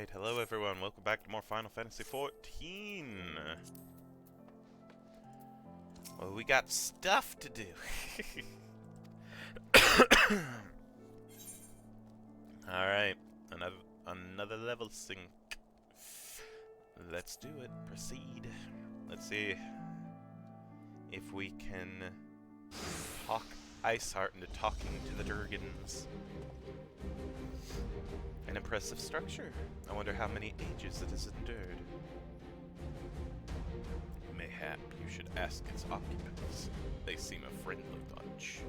Alright, hello everyone, welcome back to more Final Fantasy XIV. Well, we got stuff to do. Alright, another level sync. Let's do it, proceed. Let's see if we can talk Iceheart into talking to the Durgans. An impressive structure. I wonder how many ages it has endured. Mayhap you should ask its occupants. They seem a friendly bunch.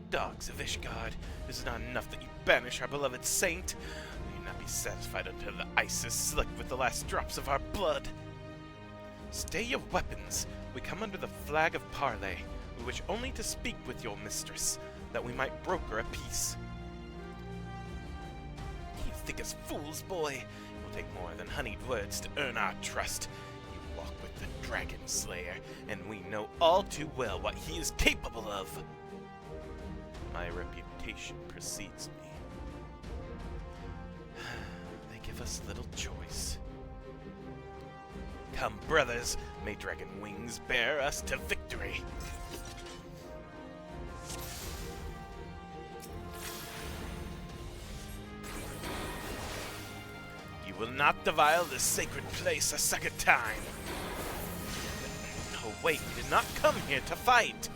Dogs of Ishgard, is it not enough that you banish our beloved saint? Will you not be satisfied until the ice is slicked with the last drops of our blood? Stay your weapons. We come under the flag of parley. We wish only to speak with your mistress, that we might broker a peace. You think us fools, boy? It will take more than honeyed words to earn our trust. You walk with the Dragon Slayer, and we know all too well what he is capable of. My reputation precedes me. They give us little choice. Come, brothers, may dragon wings bear us to victory. You will not defile this sacred place a second time. Oh wait, we did not come here to fight.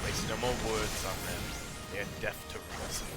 Waste no more words on them. They are deaf to reason.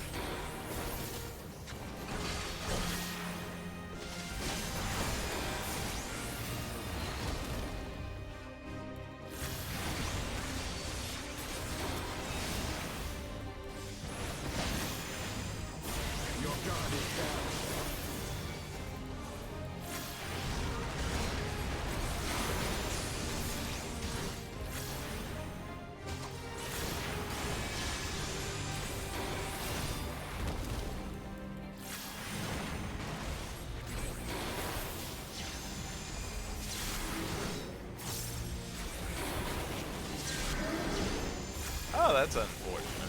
Oh, that's unfortunate.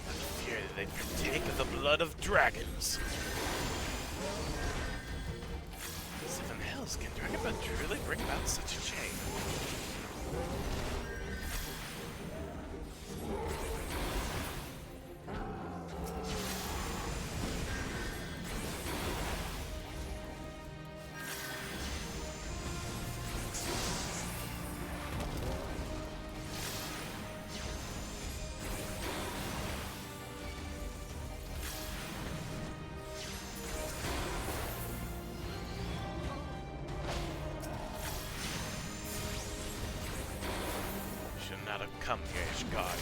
I fear that they partake of the blood of dragons. Seven hells, can Dragonblood truly bring about such a change? Not have come here, Ishgard.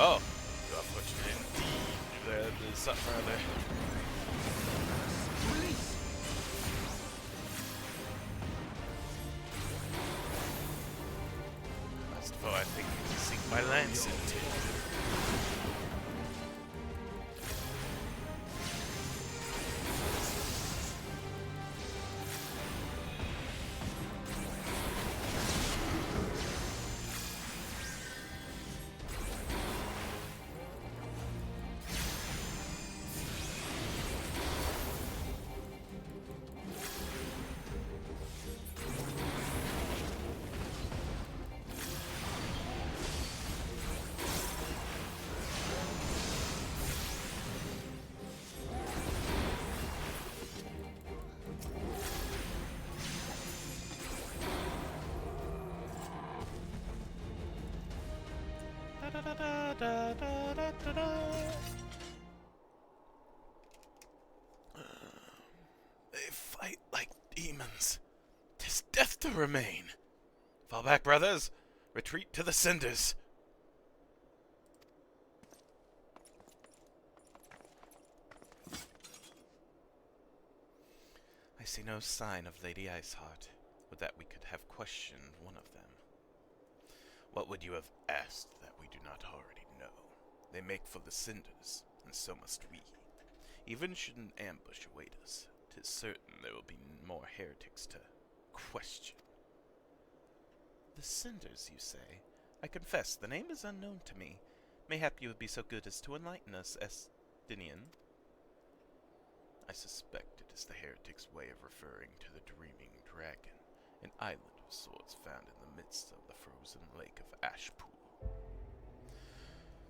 Oh, you are fortunate indeed. There's something right there. Last of all, I think we can sink my lance into. They fight like demons. 'Tis death to remain. Fall back, brothers. Retreat to the cinders. I see no sign of Lady Iceheart. Would that we could have questioned one of them. What would you have asked that we do not already know? They make for the cinders, and so must we. Even should an ambush await us, 'tis certain there will be more heretics to question. The cinders, you say? I confess, the name is unknown to me. Mayhap you would be so good as to enlighten us, Estinian. I suspect it is the heretic's way of referring to the Dreaming Dragon, an island of sorts found in the midst of the frozen lake of Ashpool.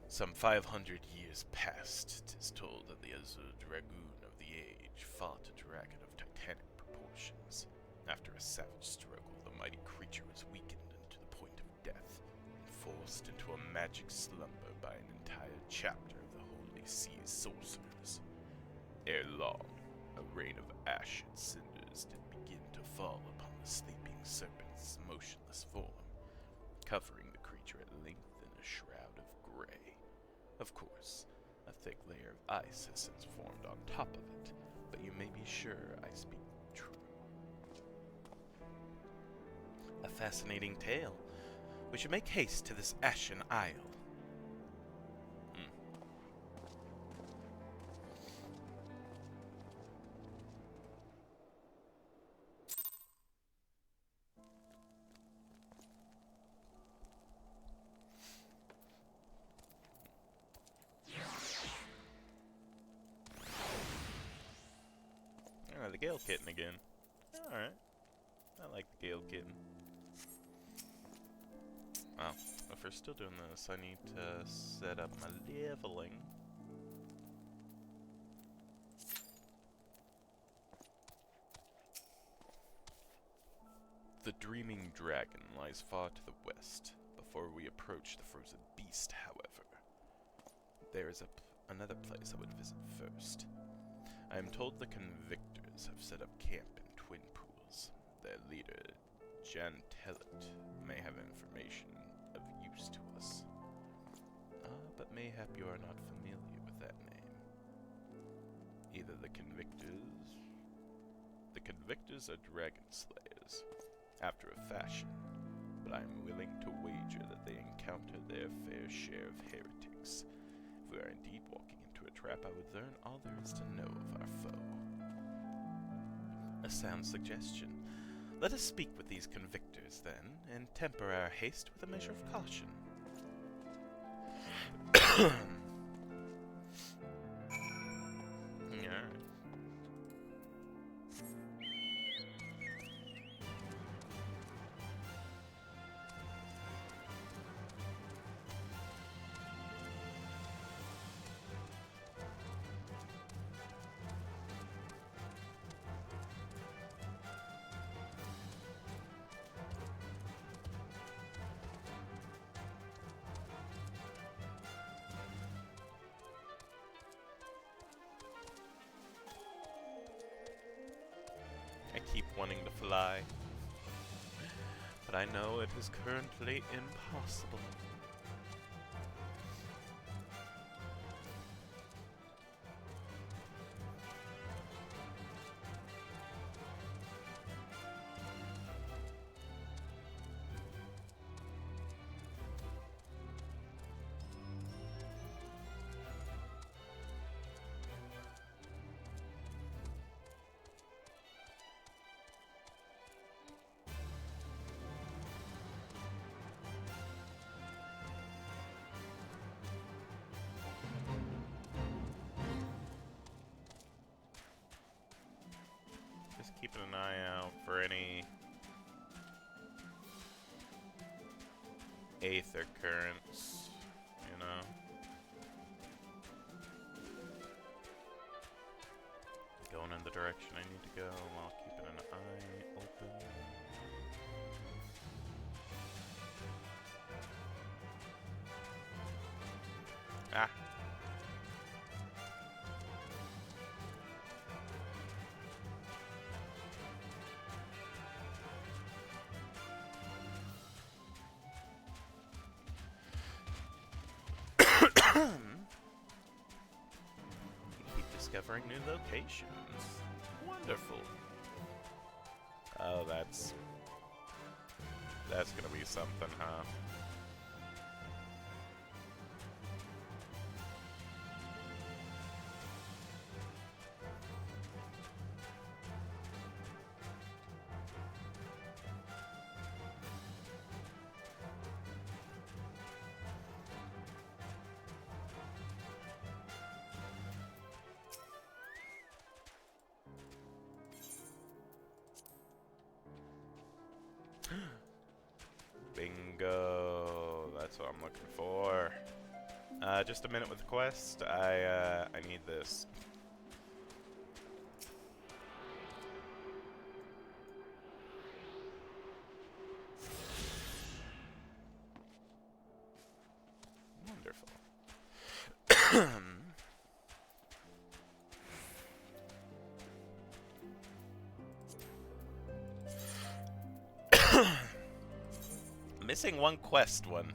Some 500 years past, 'tis told that the Azure Dragoon of the age fought a dragon of titanic proportions. After a savage struggle, the mighty creature was weakened to the point of death, and forced into a magic slumber by an entire chapter of the Holy Sea's sorcerers. Ere long, a rain of ash and cinders did begin to fall upon the sleeping serpent's motionless form, covering the creature at length in a shroud of gray. Of course, a thick layer of ice has since formed on top of it, but you may be sure I speak true. A fascinating tale. We should make haste to this ashen isle. The Gale Kitten again. Alright. I like the Gale Kitten. Well, if we're still doing this, I need to set up my leveling. The Dreaming Dragon lies far to the west. Before we approach the frozen beast, however, there is another place I would visit first. I am told the Convictors have set up camp in Twin Pools. Their leader, Jan Tellet, may have information of use to us. But mayhap you are not familiar with that name. Either the Convictors are dragon slayers, after a fashion, but I am willing to wager that they encounter their fair share of heretics. If we are indeed walking into a trap, I would learn all there is to know of our foe. A sound suggestion. Let us speak with these Convictors, then, and temper our haste with a measure of caution. Alright. I keep wanting to fly, but I know it is currently impossible. Just keeping an eye out for any aether currents, you know. Going in the direction I need to go while keeping an eye open. Keep discovering new locations. Wonderful. Oh, that's gonna be something, huh? Bingo. That's what I'm looking for. Just a minute with the quest. I need this. Wonderful. Missing one quest one.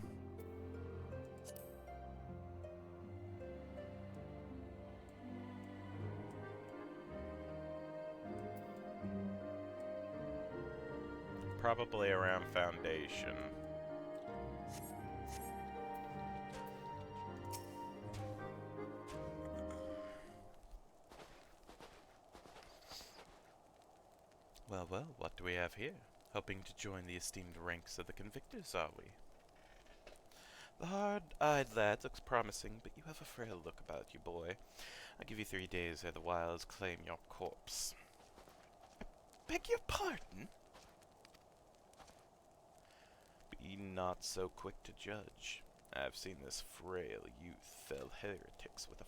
Probably around Foundation. Well, what do we have here? Hoping to join the esteemed ranks of the Convictors, are we? The hard-eyed lad looks promising, but you have a frail look about you, boy. I'll give you 3 days ere the wilds claim your corpse. I beg your pardon? Be not so quick to judge. I've seen this frail youth fell heretics with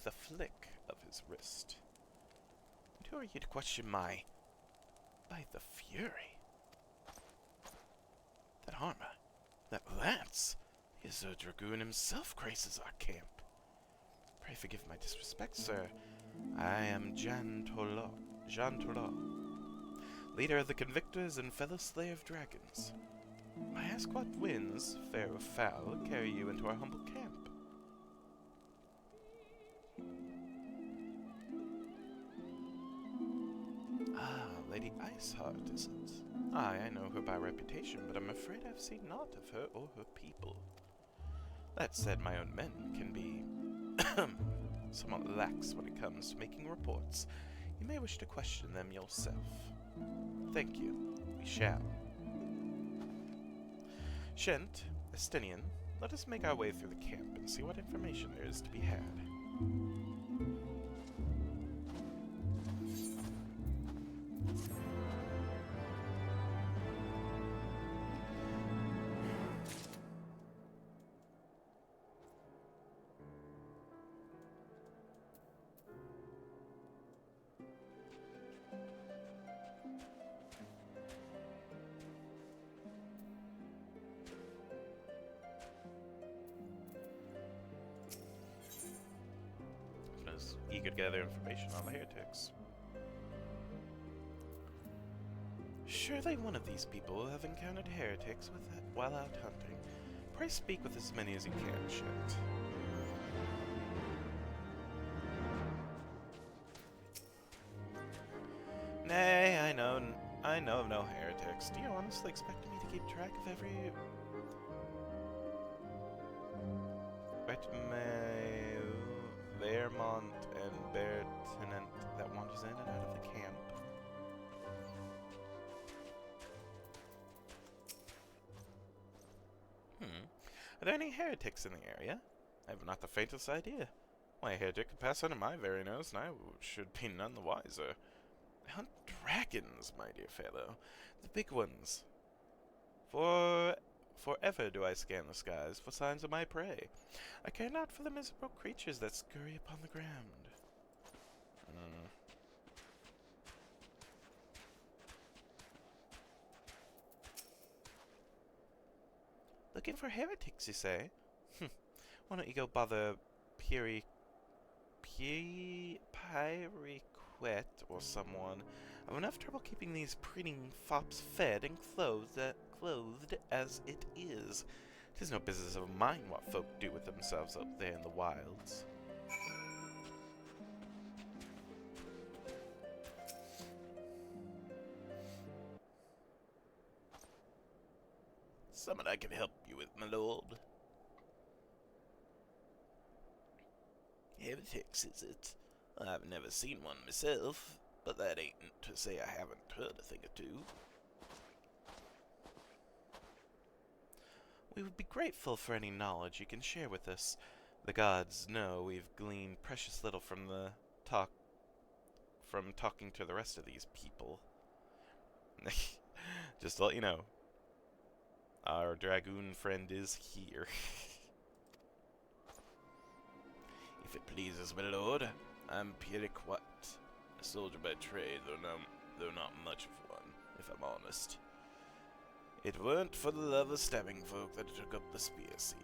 a flick of his wrist. And who are you to question my... By the Fury. That armor, that lance, the Azure Dragoon himself graces our camp. Pray forgive my disrespect, sir. I am Jean Tourlaud, leader of the Convictors and fellow slayer of dragons. I ask what winds, fair or foul, carry you into our humble camp. Lady Iceheart, is it? Aye, I know her by reputation, but I'm afraid I've seen naught of her or her people. That said, my own men can be somewhat lax when it comes to making reports. You may wish to question them yourself. Thank you. We shall. Shent, Estinian, let us make our way through the camp and see what information there is to be had. Eager to gather information on the heretics. Surely one of these people will have encountered heretics while out hunting. Pray speak with as many as you can, Shent. Nay, I know of no heretics. Do you honestly expect me to keep track of every... Vermont and Bertinent that wanders in and out of the camp? Are there any heretics in the area? I have not the faintest idea. Why, a heretic could pass under my very nose, and I should be none the wiser. I hunt dragons, my dear fellow. The big ones. Forever do I scan the skies for signs of my prey. I care not for the miserable creatures that scurry upon the ground. Looking for heretics, you say? Why don't you go bother Pyriquet or someone? I have enough trouble keeping these preening fops fed and clothed as it is. 'Tis no business of mine what folk do with themselves out there in the wilds. Something I can help you with, my lord. Heretics, is it? I've never seen one myself, but that ain't to say I haven't heard a thing or two. We would be grateful for any knowledge you can share with us. The gods know we've gleaned precious little from talking to the rest of these people. Just to let you know, our dragoon friend is here. If it pleases my lord, I'm Pierre Quat, a soldier by trade, though not much of one, if I'm honest. It weren't for the love of stabbing folk that I took up the spear, see.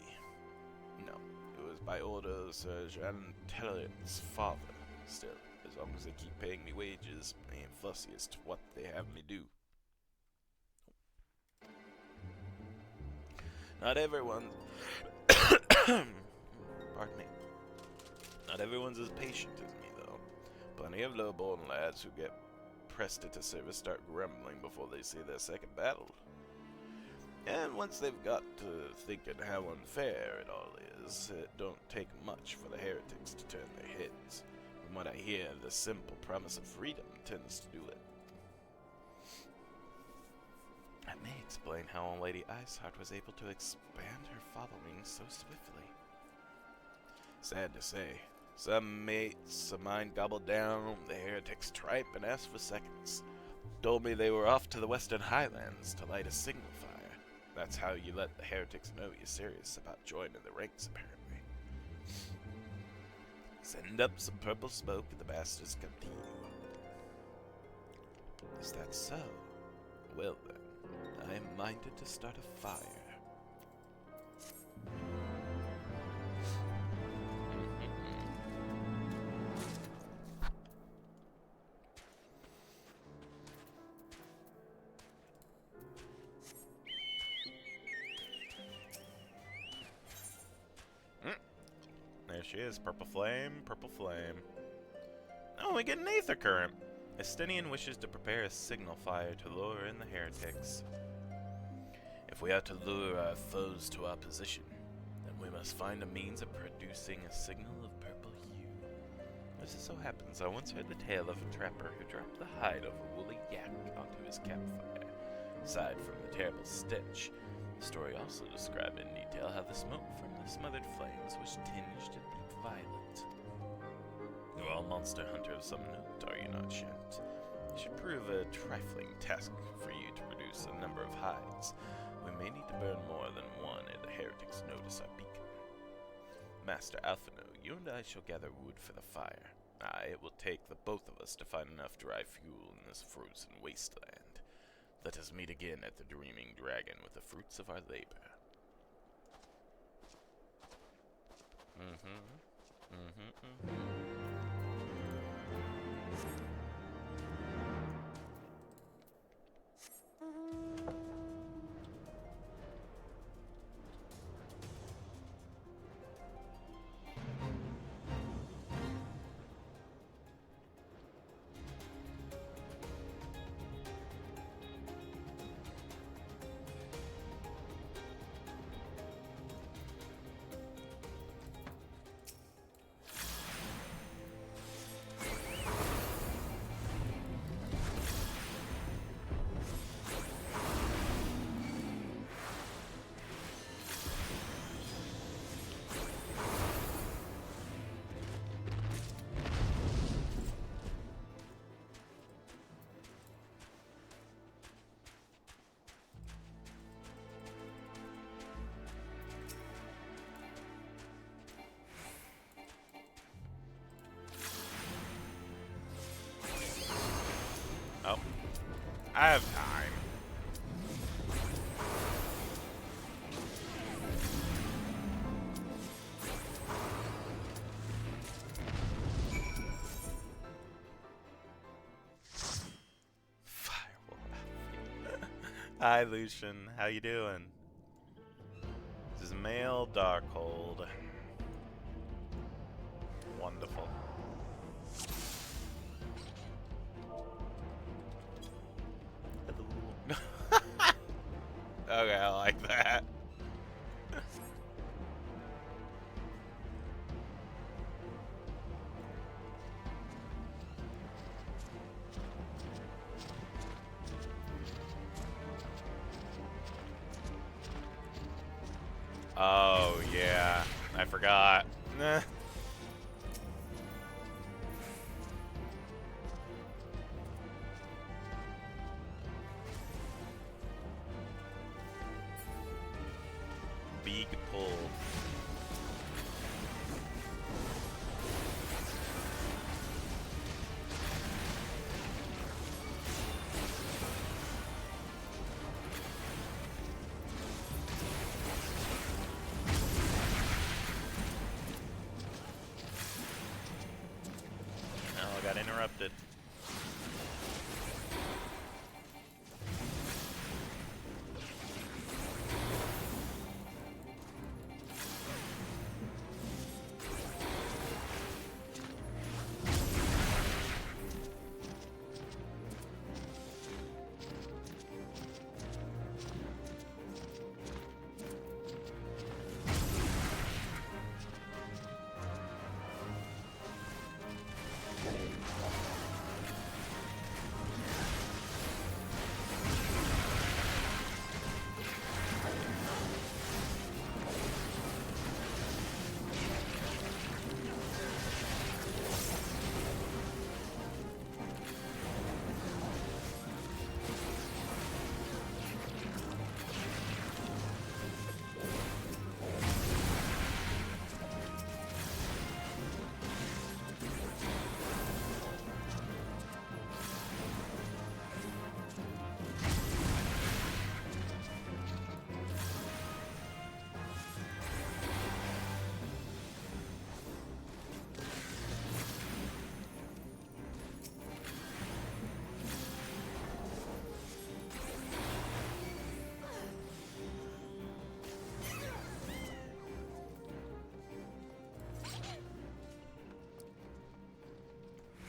No, it was by order of Sir Jean Teller's father. Still, as long as they keep paying me wages, I ain't fussy as to what they have me do. Not everyone... Pardon me. Not everyone's as patient as me, though. Plenty of low-born lads who get pressed into service start grumbling before they see their second battle. And once they've got to thinking how unfair it all is, it don't take much for the heretics to turn their heads. From what I hear, the simple promise of freedom tends to do it. That may explain how Lady Iceheart was able to expand her following so swiftly. Sad to say, some mates of mine gobbled down the heretics' tripe and asked for seconds. Told me they were off to the Western Highlands to light a signal fire. That's how you let the heretics know you're serious about joining the ranks, apparently. Send up some purple smoke and the bastards come to you. Is that so? Well then, I am minded to start a fire. There she is, purple flame, purple flame. Oh, we get an aether current. Estinian wishes to prepare a signal fire to lure in the heretics. If we are to lure our foes to our position, then we must find a means of producing a signal of purple hue. As it so happens, I once heard the tale of a trapper who dropped the hide of a woolly yak onto his campfire. Aside from the terrible stench, the story also described in detail how the smoke from the smothered flames was tinged a deep violet. You're all monster hunter of some note, are you not, Shent? It should prove a trifling task for you to produce a number of hides. We may need to burn more than one ere the heretics notice our beacon. Master Alphino, you and I shall gather wood for the fire. Aye, it will take the both of us to find enough dry fuel in this frozen wasteland. Let us meet again at the Dreaming Dragon with the fruits of our labor. Oh, I have time. Firewall. Hi, Lucian. How you doing? is male Darkhold. Wonderful. Okay, I like that. Oh, yeah. I forgot. Nah. Big pull. Oh, I got interrupted.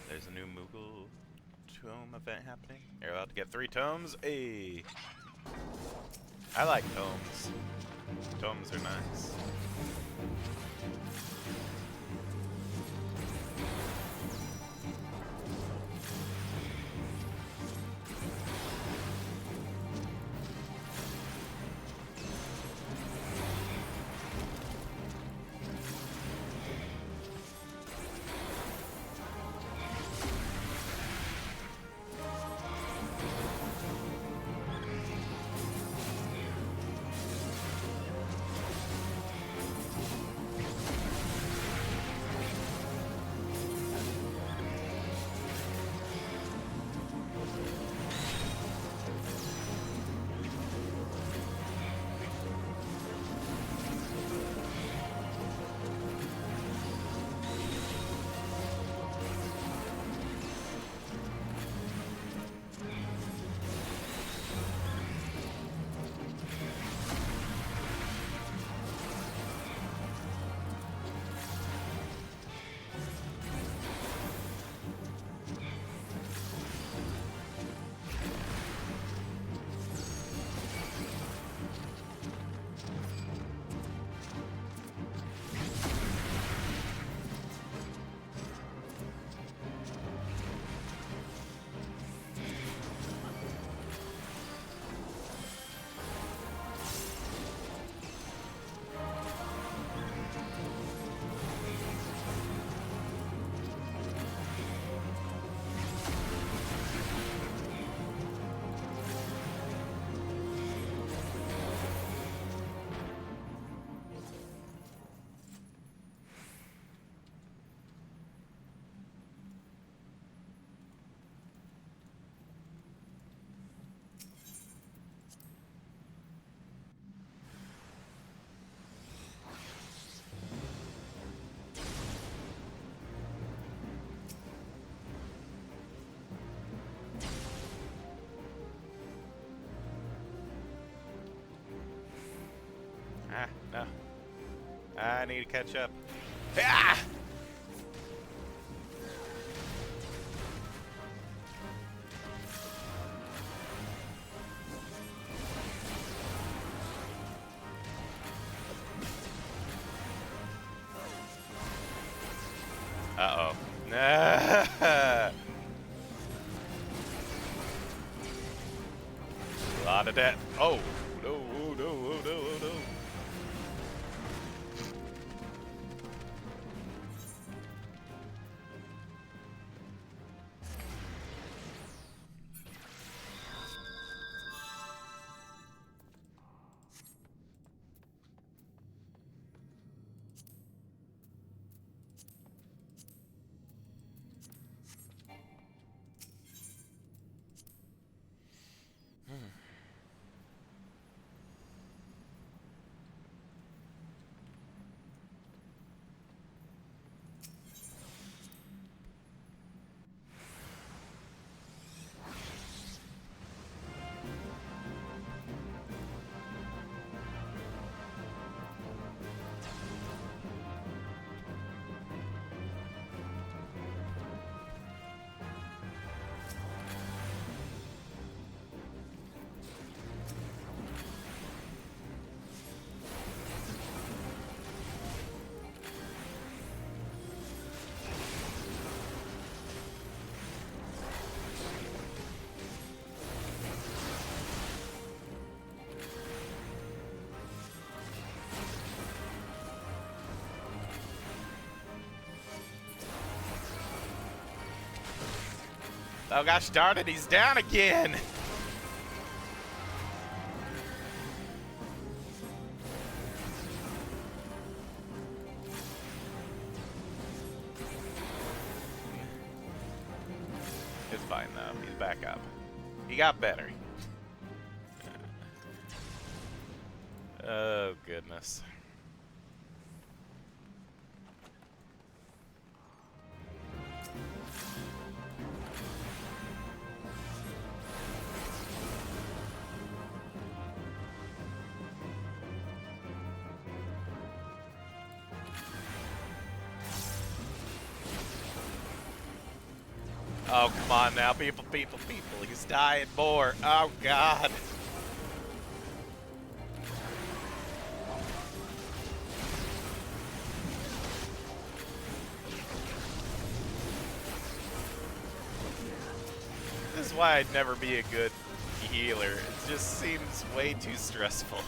There's a new Moogle tome event happening. You're allowed to get 3 tomes. Hey, I like tomes. Tomes are nice. Ah, no. I need to catch up. Ah! Uh-oh. A lot of that. Oh, no, oh, no, oh, no, oh, no. Oh gosh darn it, he's down again! It's fine though, he's back up. He got better. Oh goodness. Oh, come on now, people, people, people. He's dying more. Oh, God. This is why I'd never be a good healer. It just seems way too stressful.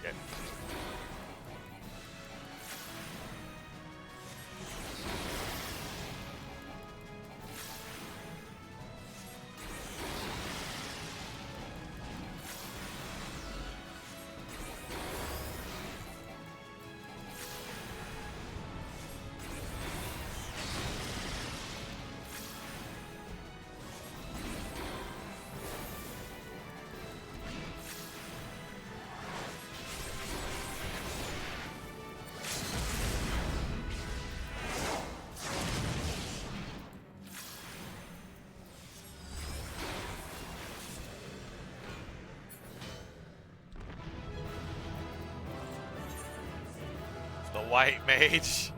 Okay. The white mage.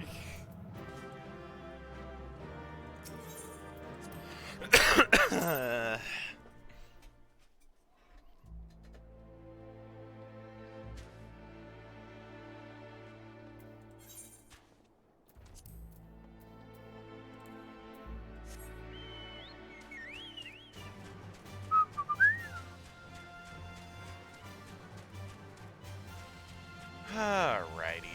Alrighty.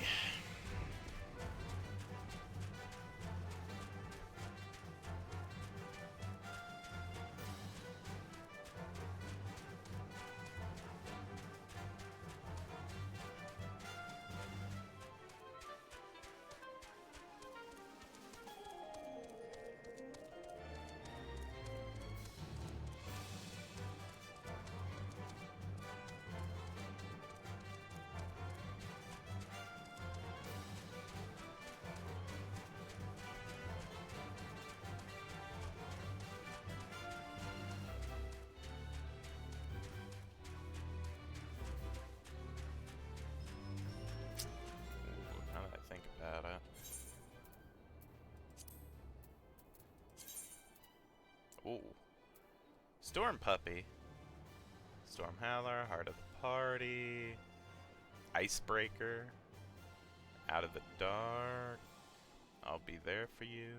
Now that I think about it. Ooh. Storm Puppy. Storm Howler, Heart of the Party. Icebreaker. Out of the Dark. I'll be there for you.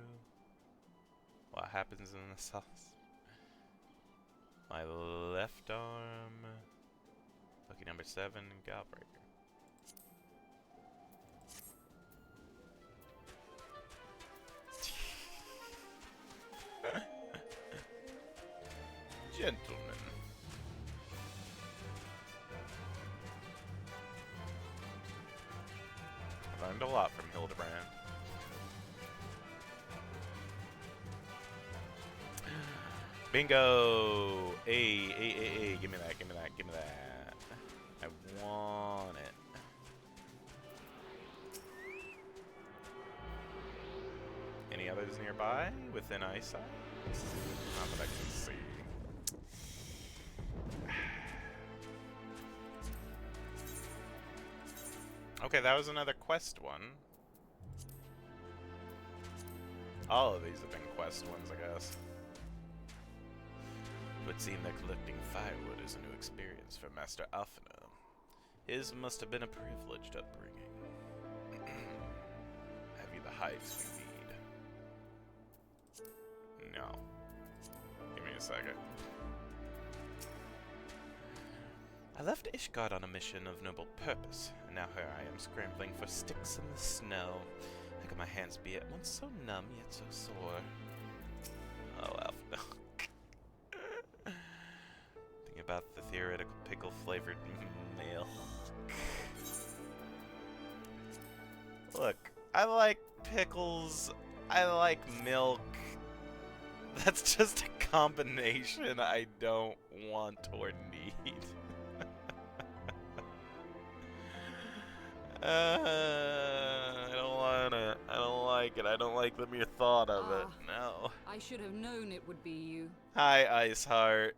What happens in the sauce? My left arm. Lucky number 7, Godbreaker. Gentlemen. I learned a lot from Hildebrand. Bingo! Hey, give me that, give me that, give me that. I want it. Any others nearby? Within eyesight? Not that I can see. Okay, that was another quest one. All of these have been quest ones, I guess. It would seem that collecting firewood is a new experience for Master Alphina. His must have been a privileged upbringing. Have you the hides we need? No. Give me a second. I left Ishgard on a mission of noble purpose, and now here I am scrambling for sticks in the snow. How could my hands be at once so numb yet so sore? Oh, Alphina. Thinking about the theoretical pickle-flavored milk. Look, I like pickles, I like milk. That's just a combination I don't want or need. I don't want it. I don't like it. I don't like the mere thought of it. No. I should have known it would be you. Hi, Iceheart.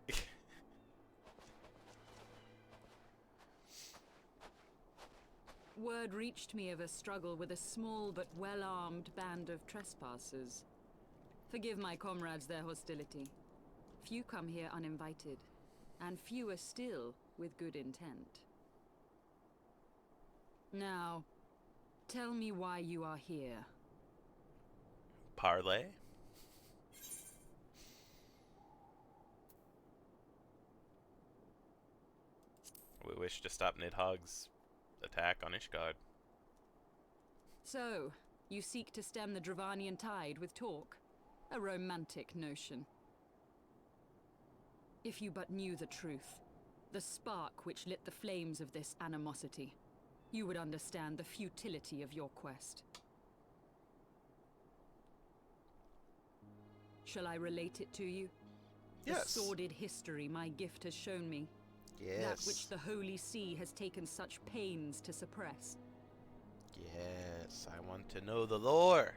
Word reached me of a struggle with a small but well-armed band of trespassers. Forgive my comrades their hostility. Few come here uninvited, and fewer still with good intent. Now, tell me why you are here. Parlay? We wish to stop Nidhogg's attack on Ishgard. So, you seek to stem the Dravanian tide with talk? A romantic notion. If you but knew the truth, the spark which lit the flames of this animosity, you would understand the futility of your quest. Shall I relate it to you? Yes. The sordid history my gift has shown me. Yes. That which the Holy See has taken such pains to suppress. Yes, I want to know the lore.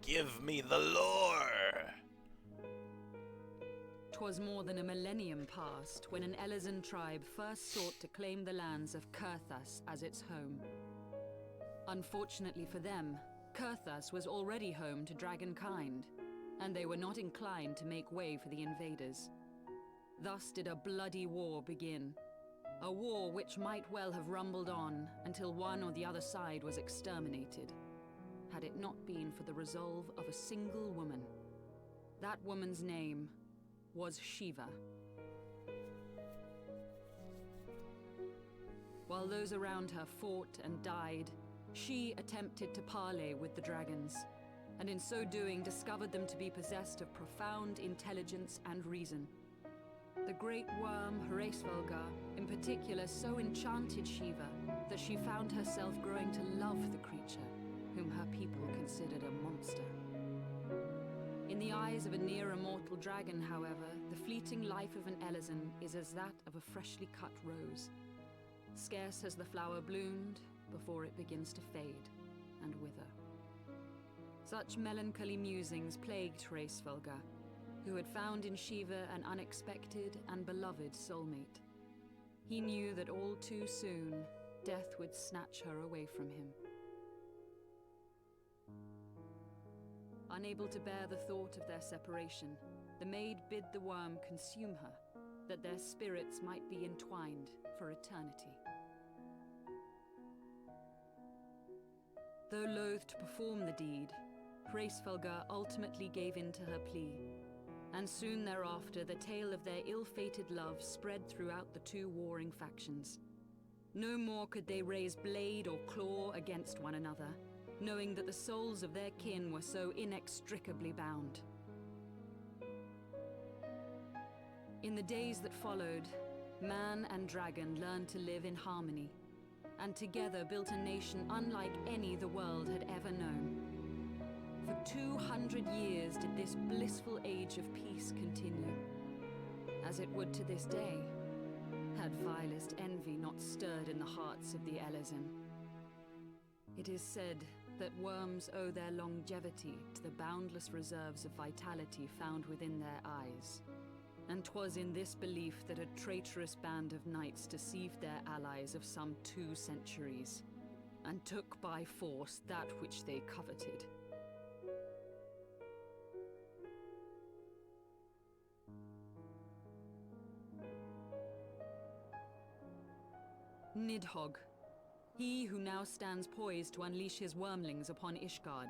Give me the lore! 'Twas more than a millennium past when an Elezen tribe first sought to claim the lands of Kurthas as its home. Unfortunately for them, Kurthas was already home to dragonkind, and they were not inclined to make way for the invaders. Thus did a bloody war begin. A war which might well have rumbled on until one or the other side was exterminated, had it not been for the resolve of a single woman. That woman's name was Shiva. While those around her fought and died, she attempted to parley with the dragons, and in so doing discovered them to be possessed of profound intelligence and reason. The great worm Hraesvelgar, in particular, so enchanted Shiva that she found herself growing to love the creature, whom her people considered a monster. In the eyes of a near-immortal dragon, however, the fleeting life of an Elezen is as that of a freshly cut rose. Scarce has the flower bloomed before it begins to fade and wither. Such melancholy musings plagued Hraesvelgar, who had found in Shiva an unexpected and beloved soulmate. He knew that all too soon, death would snatch her away from him. Unable to bear the thought of their separation, the maid bid the worm consume her, that their spirits might be entwined for eternity. Though loath to perform the deed, Hraesvelgar ultimately gave in to her plea, and soon thereafter the tale of their ill-fated love spread throughout the two warring factions. No more could they raise blade or claw against one another, knowing that the souls of their kin were so inextricably bound. In the days that followed, man and dragon learned to live in harmony, and together built a nation unlike any the world had ever known. For 200 years did this blissful age of peace continue, as it would to this day, had vilest envy not stirred in the hearts of the Elezen. It is said that worms owe their longevity to the boundless reserves of vitality found within their eyes, and 'twas in this belief that a traitorous band of knights deceived their allies of some 2 centuries, and took by force that which they coveted. Nidhogg, he who now stands poised to unleash his wormlings upon Ishgard,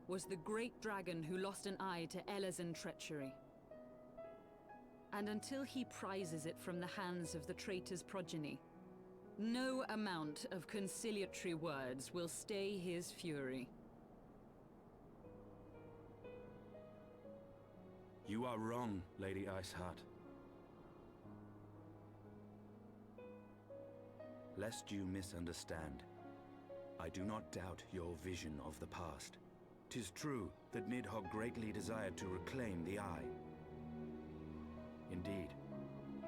was the great dragon who lost an eye to Elezen treachery. And until he prizes it from the hands of the traitor's progeny, no amount of conciliatory words will stay his fury. You are wrong, Lady Iceheart. Lest you misunderstand, I do not doubt your vision of the past. 'Tis true that Nidhogg greatly desired to reclaim the Eye. Indeed,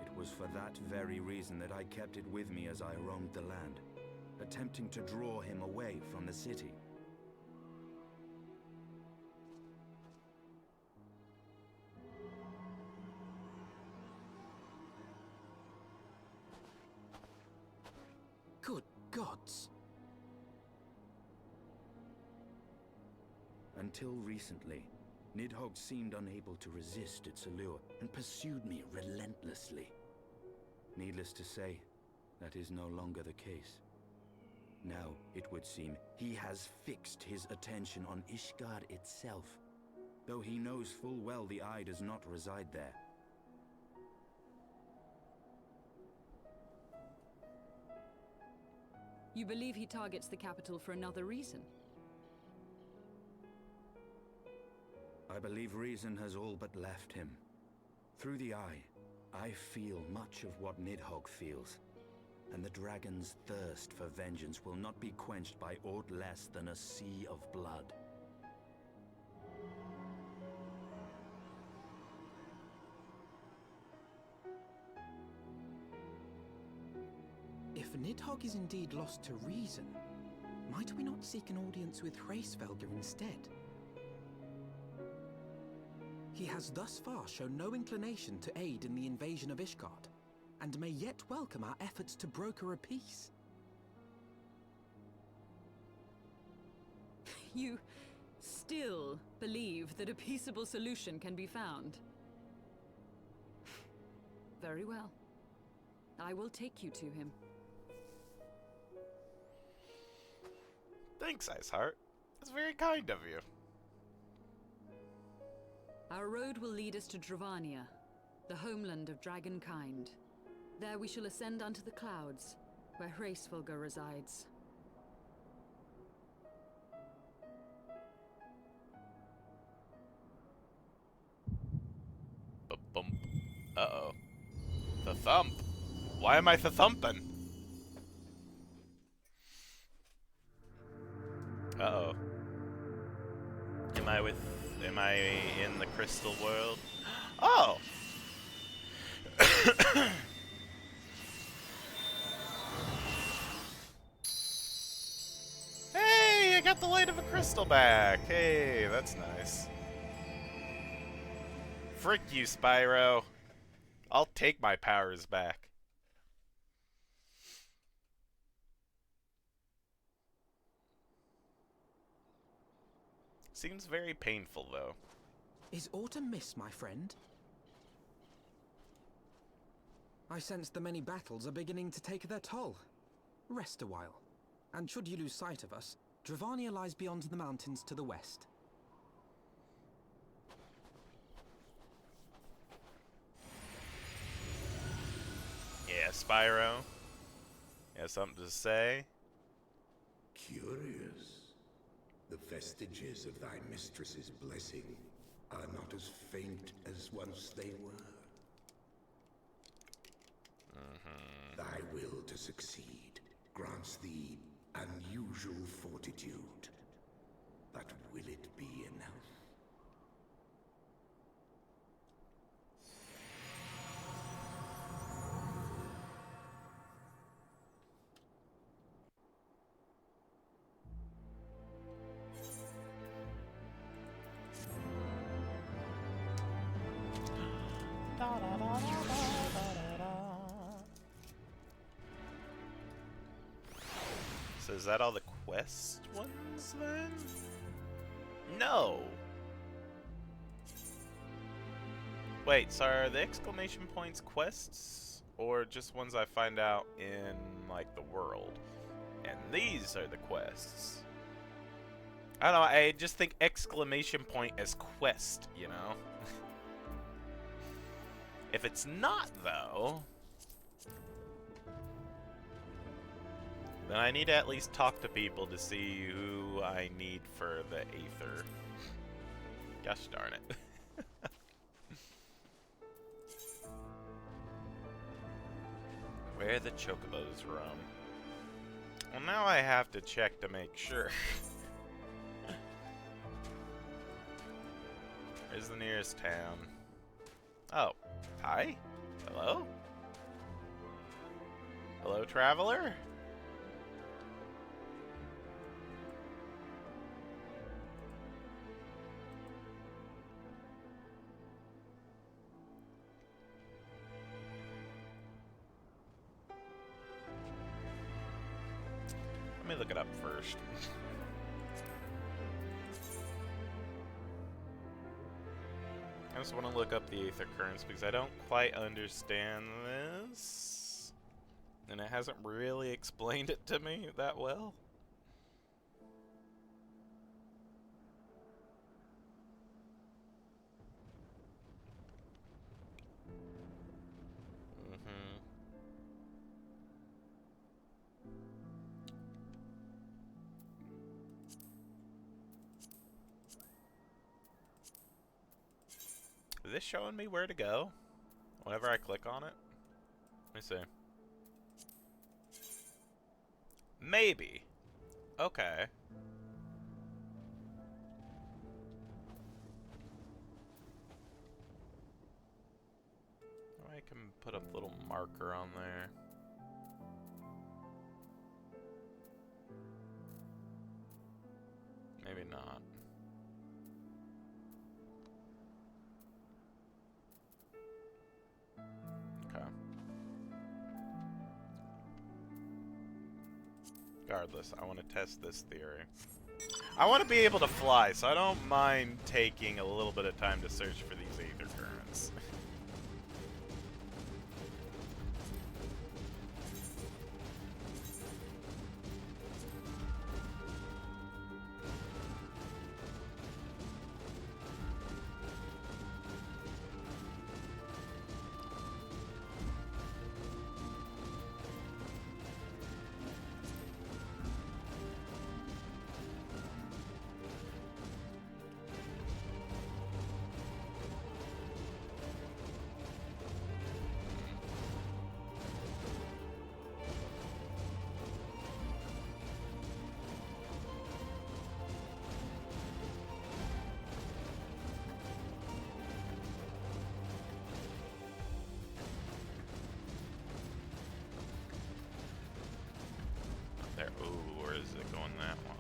it was for that very reason that I kept it with me as I roamed the land, attempting to draw him away from the city. Good gods! Until recently, Nidhogg seemed unable to resist its allure and pursued me relentlessly. Needless to say, that is no longer the case. Now, it would seem, he has fixed his attention on Ishgard itself, though he knows full well the Eye does not reside there. You believe he targets the capital for another reason? I believe reason has all but left him. Through the eye, I feel much of what Nidhogg feels. And the dragon's thirst for vengeance will not be quenched by aught less than a sea of blood. If Nidhogg is indeed lost to reason, might we not seek an audience with Hraesvelgr instead? He has thus far shown no inclination to aid in the invasion of Ishgard, and may yet welcome our efforts to broker a peace. You still believe that a peaceable solution can be found? Very well. I will take you to him. Thanks, Iceheart. That's very kind of you. Our road will lead us to Dravania, the homeland of dragonkind. There we shall ascend unto the clouds, where Hraesvelgr resides. Bump. Uh-oh. The thump. Why am I the thumping? Uh-oh. Am I in the crystal world? Oh! Hey, I got the light of a crystal back. Hey, that's nice. Frick you, Spyro. I'll take my powers back. Seems very painful, though. Is autumn mist, my friend? I sense the many battles are beginning to take their toll. Rest a while, and should you lose sight of us, Dravania lies beyond the mountains to the west. Yeah, Spyro. You have something to say? Curious. The vestiges of thy mistress's blessing are not as faint as once they were. Thy will to succeed grants thee unusual fortitude. But will it be enough? So is that all the quest ones then? No! Wait, so are the exclamation points quests? Or just ones I find out in, like, the world? And these are the quests. I don't know, I just think exclamation point as quest, you know? If it's not, though, then I need to at least talk to people to see who I need for the Aether. Gosh darn it. Where the chocobos roam. Well, now I have to check to make sure. Where's the nearest town? Oh. Hi? Hello? Hello, traveler? Let me look it up first. I just want to look up the Aether Currents because I don't quite understand this. And it hasn't really explained it to me that well. Is this showing me where to go? Whenever I click on it? Let me see. Maybe. Okay. I can put a little marker on there. Maybe not. Okay. Regardless, I want to test this theory. I want to be able to fly, so I don't mind taking a little bit of time to search for these aether currents. There. Ooh, or is it going that one?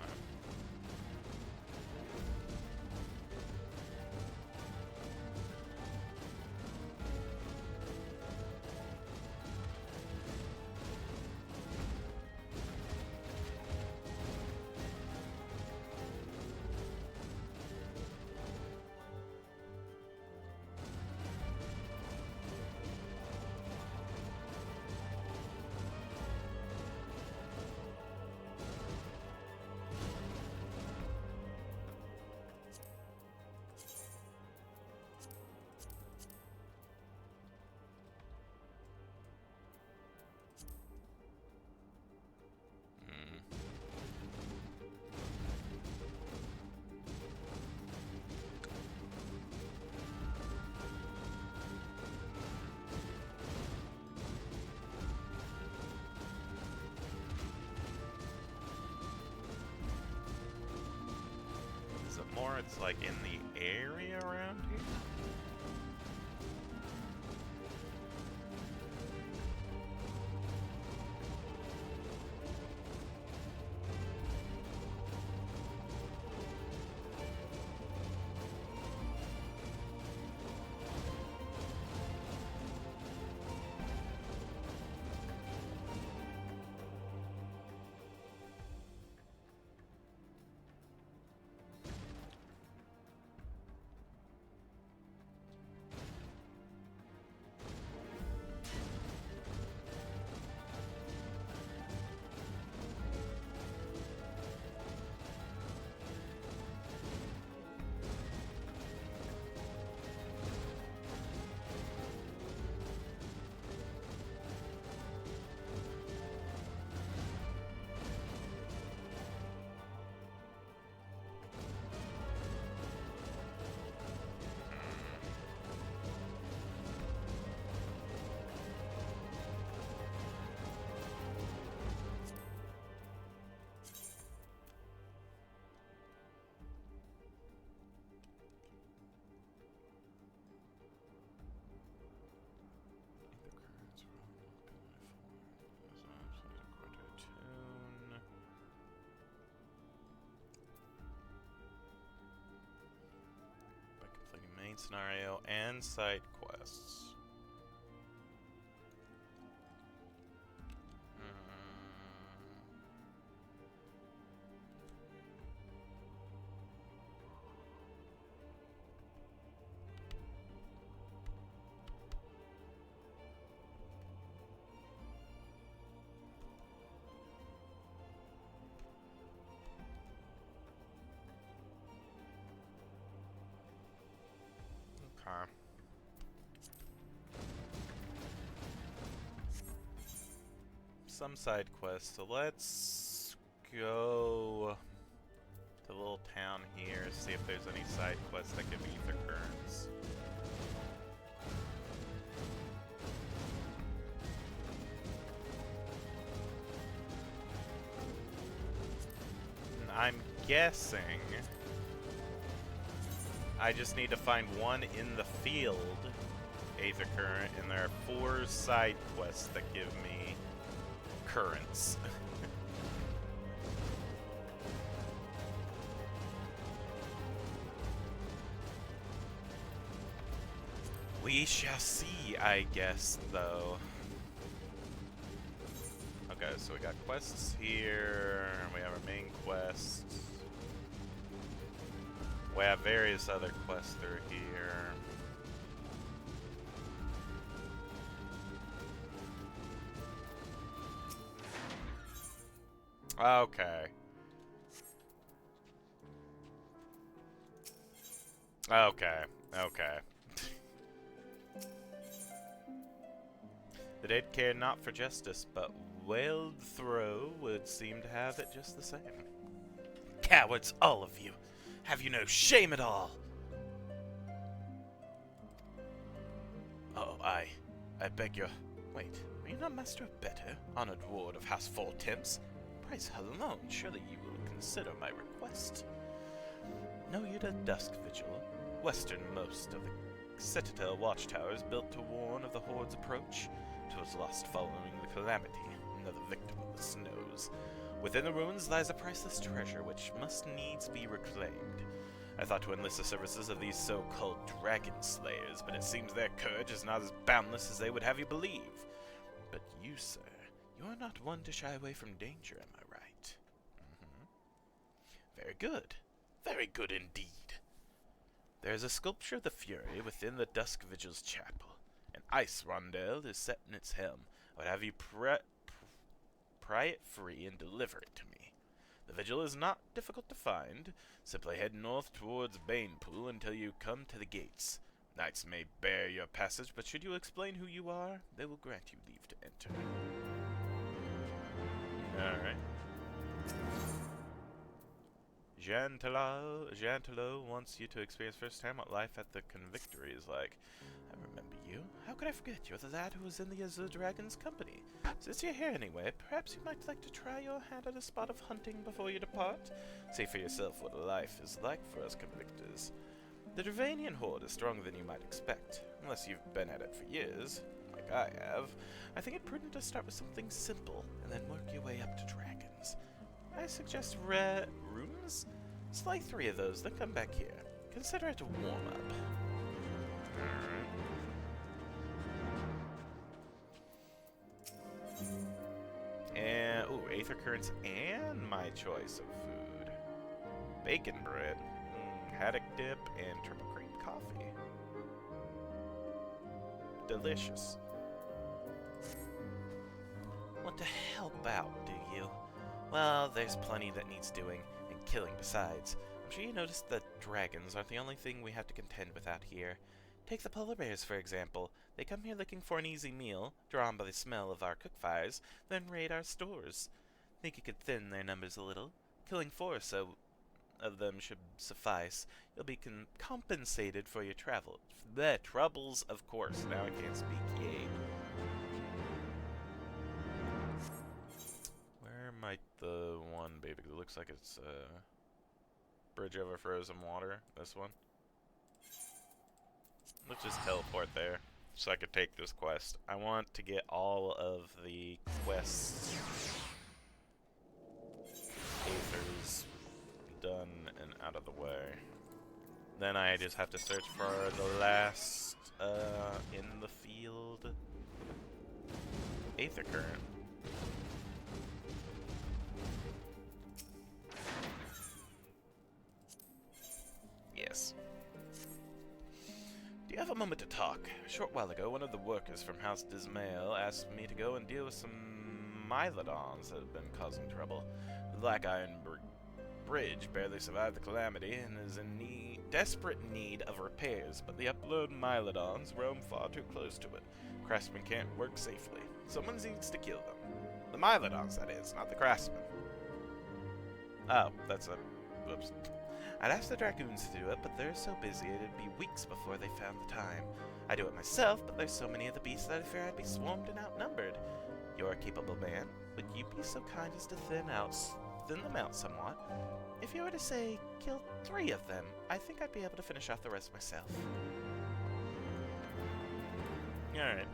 More, it's like in the area around here. Scenario and side quests. Some side quests, so let's go to the little town here, see if there's any side quests that give ether currents. guessing I just need to find one in the field, Aether Current, and there are 4 side quests that give me currents. We shall see, I guess, though. Okay, so we got quests here, and we have our main quests. We have various other quests through here. Okay. Okay. Okay. The dead care not for justice, but Weldthrow would seem to have it just the same. Cowards, all of you! Have you no shame at all? Oh, I beg your... Wait, are you not Master of Better, honored ward of House Four Temps? Price alone, surely you will consider my request. Know you the Dusk Vigil, westernmost of the Citadel watchtowers built to warn of the Horde's approach? 'Twas lost following the calamity, another victim of the snows. Within the ruins lies a priceless treasure which must needs be reclaimed. I thought to enlist the services of these so-called dragon slayers, but it seems their courage is not as boundless as they would have you believe. But you, sir, you are not one to shy away from danger, am I right? Very good. Very good indeed. There is a sculpture of the Fury within the Dusk Vigil's chapel. An ice rondel is set in its helm. I would have you pry it free and deliver it to me. The vigil is not difficult to find. Simply head north towards Banepool until you come to the gates. Knights may bear your passage, but should you explain who you are, they will grant you leave to enter. Alright. Jantelo wants you to experience firsthand what life at the Convictory is like. I remember you. How could I forget? You're the lad who was in the Azure Dragon's company. Since you're here anyway, perhaps you might like to try your hand at a spot of hunting before you depart. See for yourself what life is like for us convictors. The Dravanian horde is stronger than you might expect. Unless you've been at it for years, like I have. I think it prudent to start with something simple, and then work your way up to dragons. I suggest rooms? Slay 3 of those, then come back here. Consider it a warm-up. Alright. And, ooh, Aether Currents and my choice of food. Bacon bread, haddock dip, and triple cream coffee. Delicious. Want to help out, do you? Well, there's plenty that needs doing, and killing besides. I'm sure you noticed that dragons aren't the only thing we have to contend with out here. Take the polar bears, for example. They come here looking for an easy meal, drawn by the smell of our cook fires, then raid our stores. Think you could thin their numbers a little? Killing 4 or so of them should suffice. You'll be compensated for your troubles, of course. Now I can't speak, yay. Where might the one be? Because it looks like it's bridge over frozen water. This one. Let's just teleport there so I could take this quest. I want to get all of the quests Aethers done and out of the way. Then I just have to search for the last in the field Aether Current. Yes. Do you have a moment to talk? A short while ago, one of the workers from House Dismail asked me to go and deal with some Mylodons that have been causing trouble. The Black Iron Bridge barely survived the calamity and is in desperate need of repairs, but the upload Mylodons roam far too close to it. Craftsmen can't work safely. Someone needs to kill them. The Mylodons, that is, not the Craftsmen. Oh, that's a... whoops. I'd ask the Dragoons to do it, but they're so busy it'd be weeks before they found the time. I do it myself, but there's so many of the beasts that I fear I'd be swarmed and outnumbered. You're a capable man. Would you be so kind as to thin them out somewhat. If you were to, say, kill 3 of them, I think I'd be able to finish off the rest myself. Alright.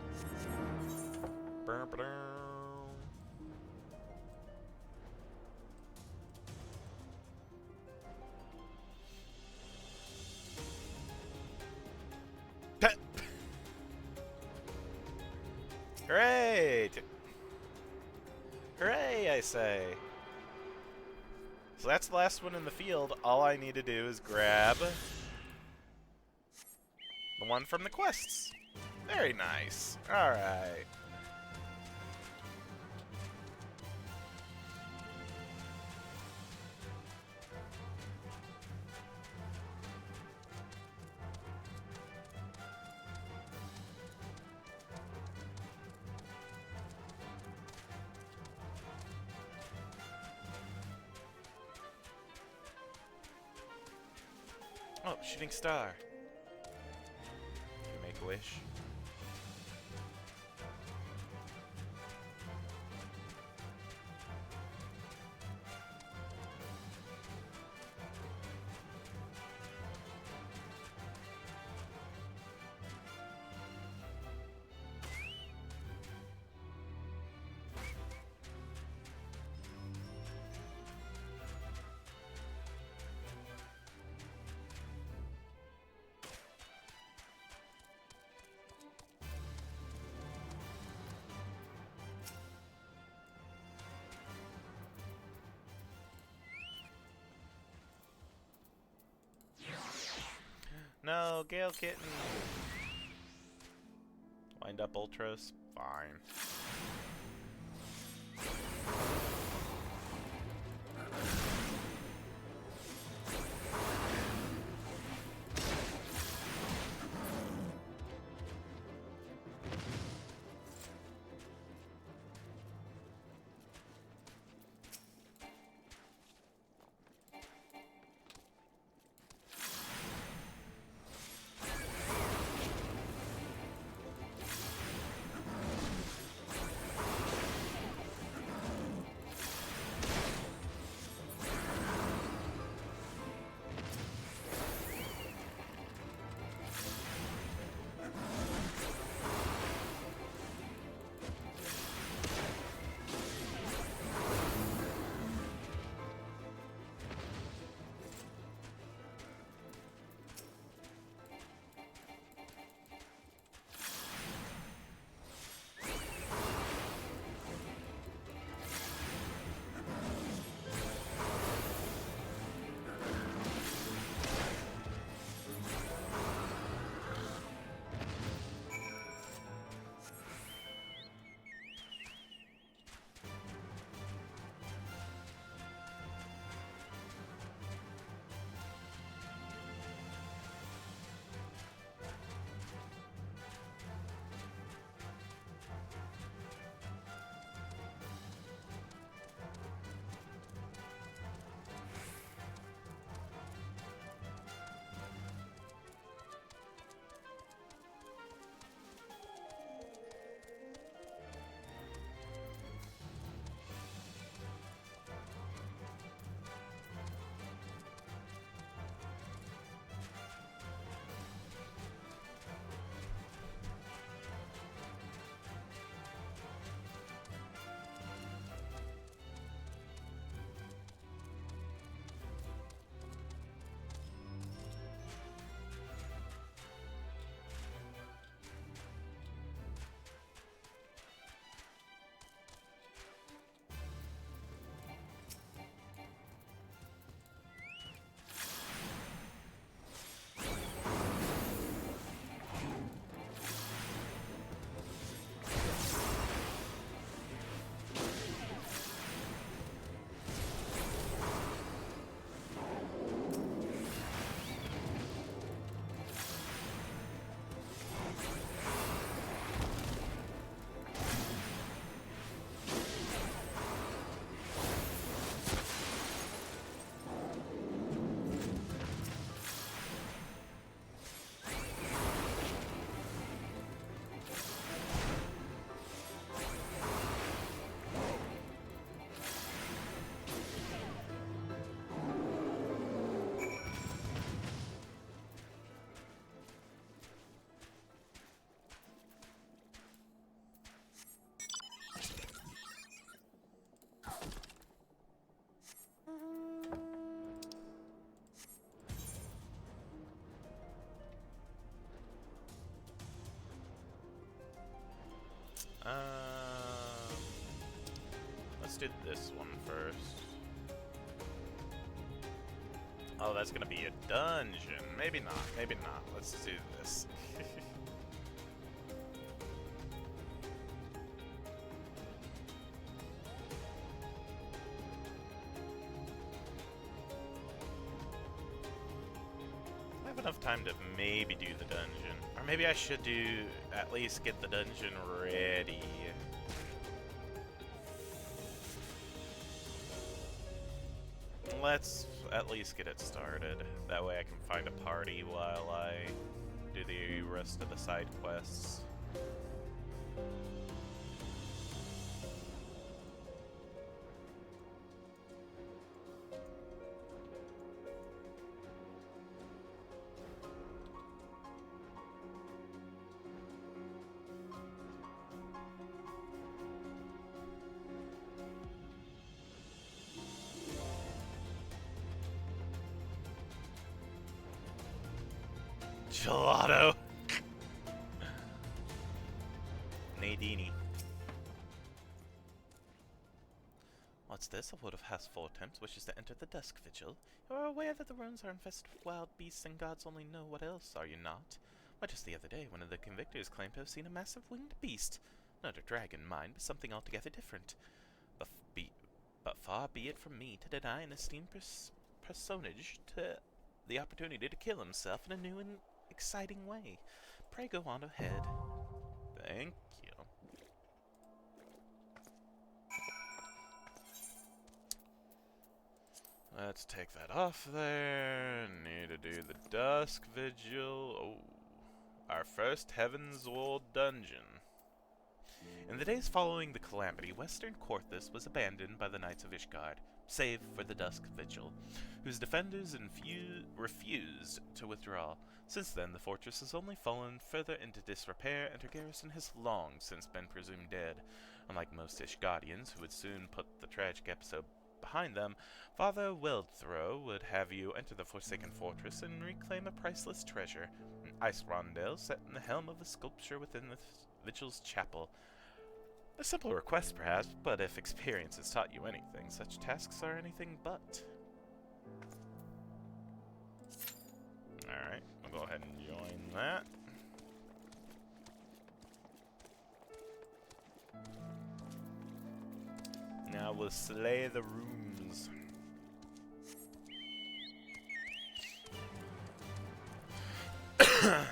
Hooray! Hooray, I say. So that's the last one in the field. All I need to do is grab the one from the quests. Very nice. Alright. Oh, shooting star. Can you make a wish? No, Gale Kitten. Wind up Ultras. Fine. Let's do this one first. Oh, that's gonna be a dungeon. Maybe not. Maybe not. Let's do this. I have enough time to maybe do the dungeon. Or maybe I should do at least get the dungeon ready. Let's at least get it started. That way I can find a party while I do the rest of the side quests. Gelato. Nadini. What's this? A wood of has 4 attempts wishes to enter the Dusk Vigil. You are aware that the ruins are infested with wild beasts and gods only know what else, are you not? Why, just the other day, one of the convictors claimed to have seen a massive winged beast. Not a dragon, mind, but something altogether different. But far be it from me to deny an esteemed personage to the opportunity to kill himself in a new and exciting way. Pray go on ahead. Thank you. Let's take that off there. Need to do the Dusk Vigil. Oh, our first Heaven's Wall dungeon. In the days following the calamity, Western Korthus was abandoned by the Knights of Ishgard, save for the Dusk Vigil, whose defenders refused to withdraw. Since then, the fortress has only fallen further into disrepair, and her garrison has long since been presumed dead. Unlike most Ishgardians, who would soon put the tragic episode behind them, Father Weldthrow would have you enter the Forsaken Fortress and reclaim a priceless treasure, an ice rondel set in the helm of a sculpture within the Vigil's chapel. A simple request, perhaps, but if experience has taught you anything, such tasks are anything but. Alright, we'll go ahead and join that. Now we'll slay the rooms. And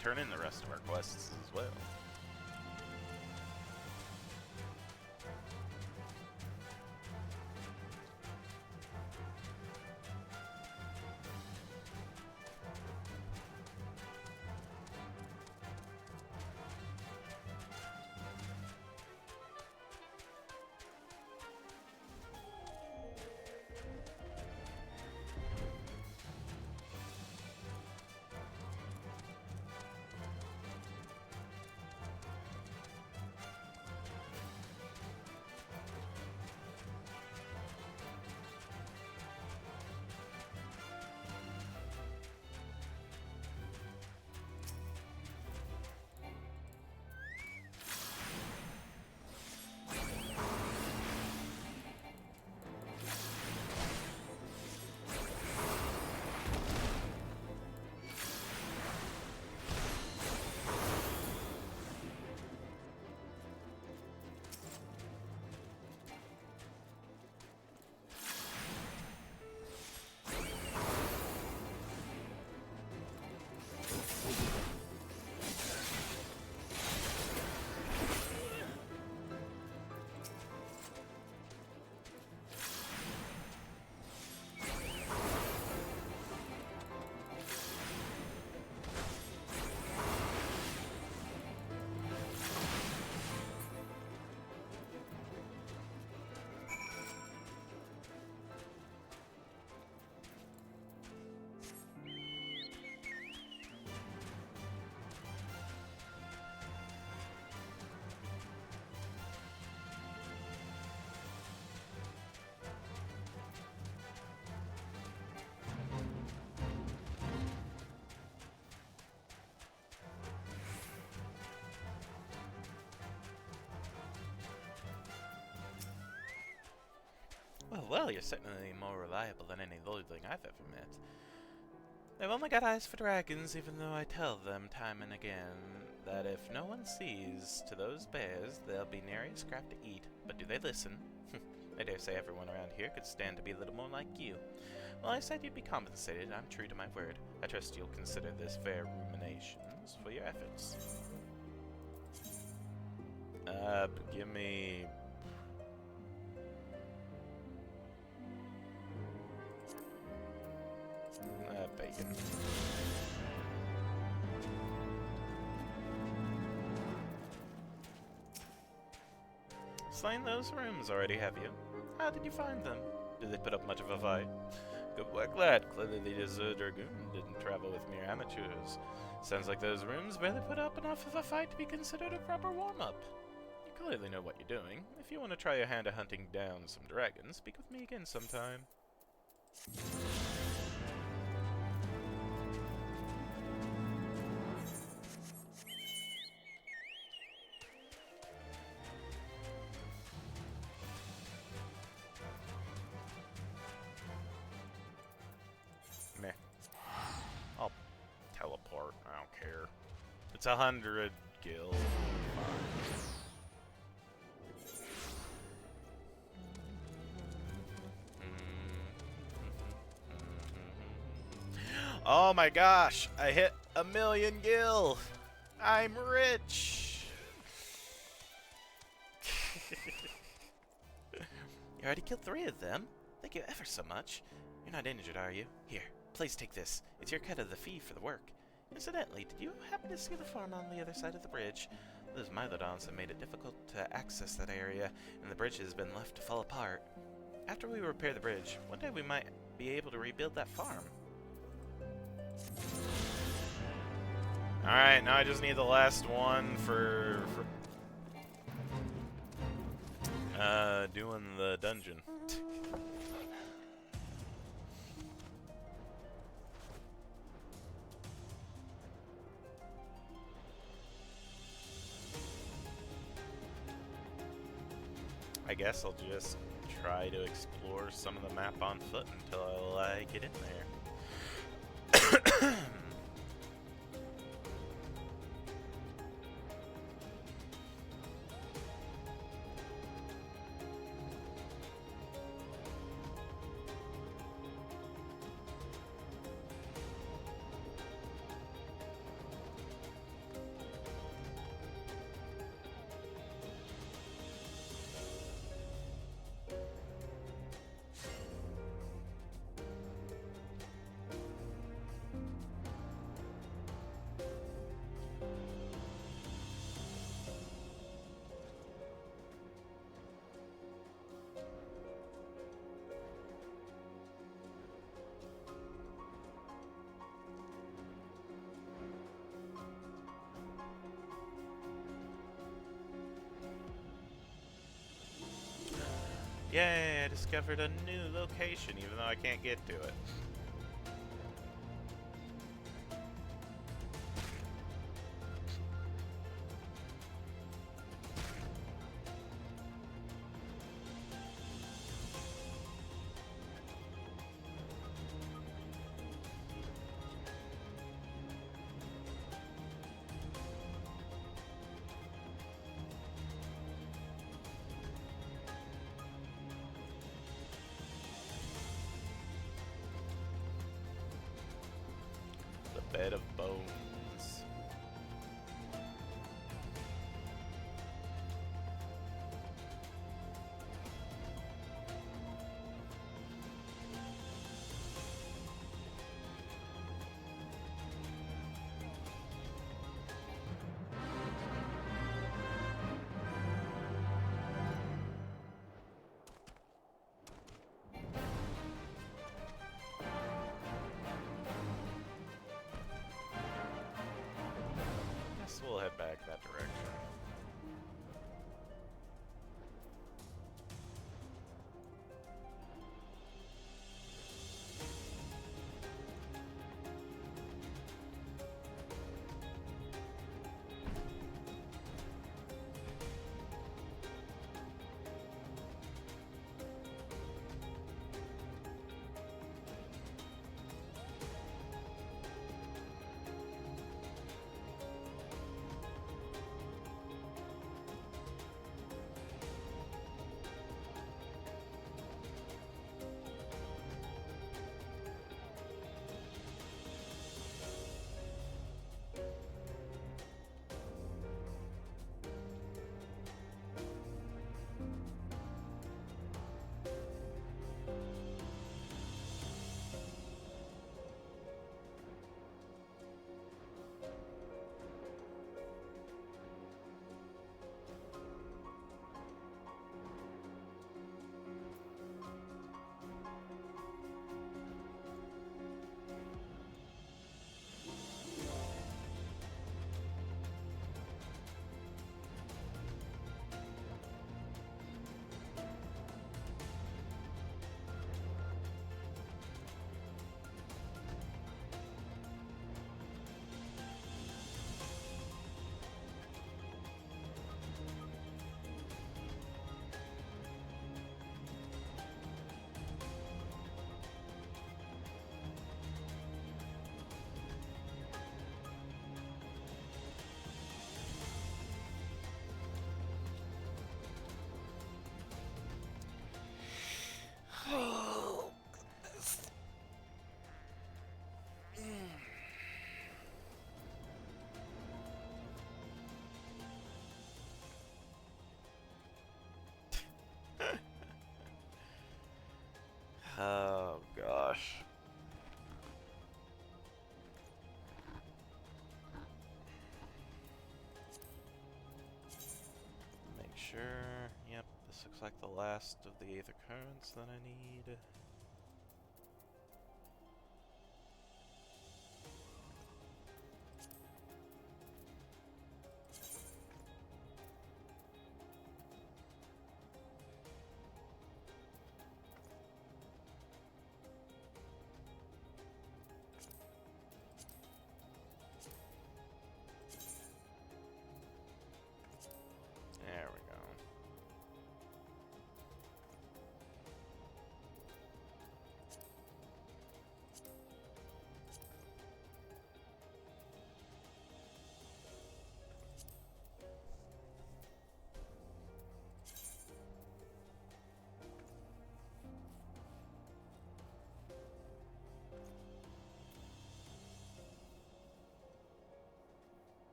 turn in the rest of our quests as well. Well, you're certainly more reliable than any lordling I've ever met. They've only got eyes for dragons, even though I tell them time and again that if no one sees to those bears, they'll be nary a scrap to eat. But do they listen? I dare say everyone around here could stand to be a little more like you. Well, I said you'd be compensated. I'm true to my word. I trust you'll consider this fair ruminations for your efforts. Give me... bacon. Slain those rooms already, have you? How did you find them? Did they put up much of a fight? Good work, lad. Clearly the Desert Dragoon didn't travel with mere amateurs. Sounds like those rooms barely put up enough of a fight to be considered a proper warm-up. You clearly know what you're doing. If you want to try your hand at hunting down some dragons, speak with me again sometime. Meh. I'll teleport. I don't care. It's 100 gil. Oh my gosh! I hit 1,000,000 gil! I'm rich! You already killed 3 of them? Thank you ever so much. You're not injured, are you? Here, please take this. It's your cut of the fee for the work. Incidentally, did you happen to see the farm on the other side of the bridge? Those Mylodons have made it difficult to access that area, and the bridge has been left to fall apart. After we repair the bridge, one day we might be able to rebuild that farm. Alright, now I just need the last one for doing the dungeon. I guess I'll just try to explore some of the map on foot until I get in there. Yay, I discovered a new location, even though I can't get to it. Bed of bones. We'll head back that direction. sure. Yep, this looks like the last of the Aether Currents that I need. There we go.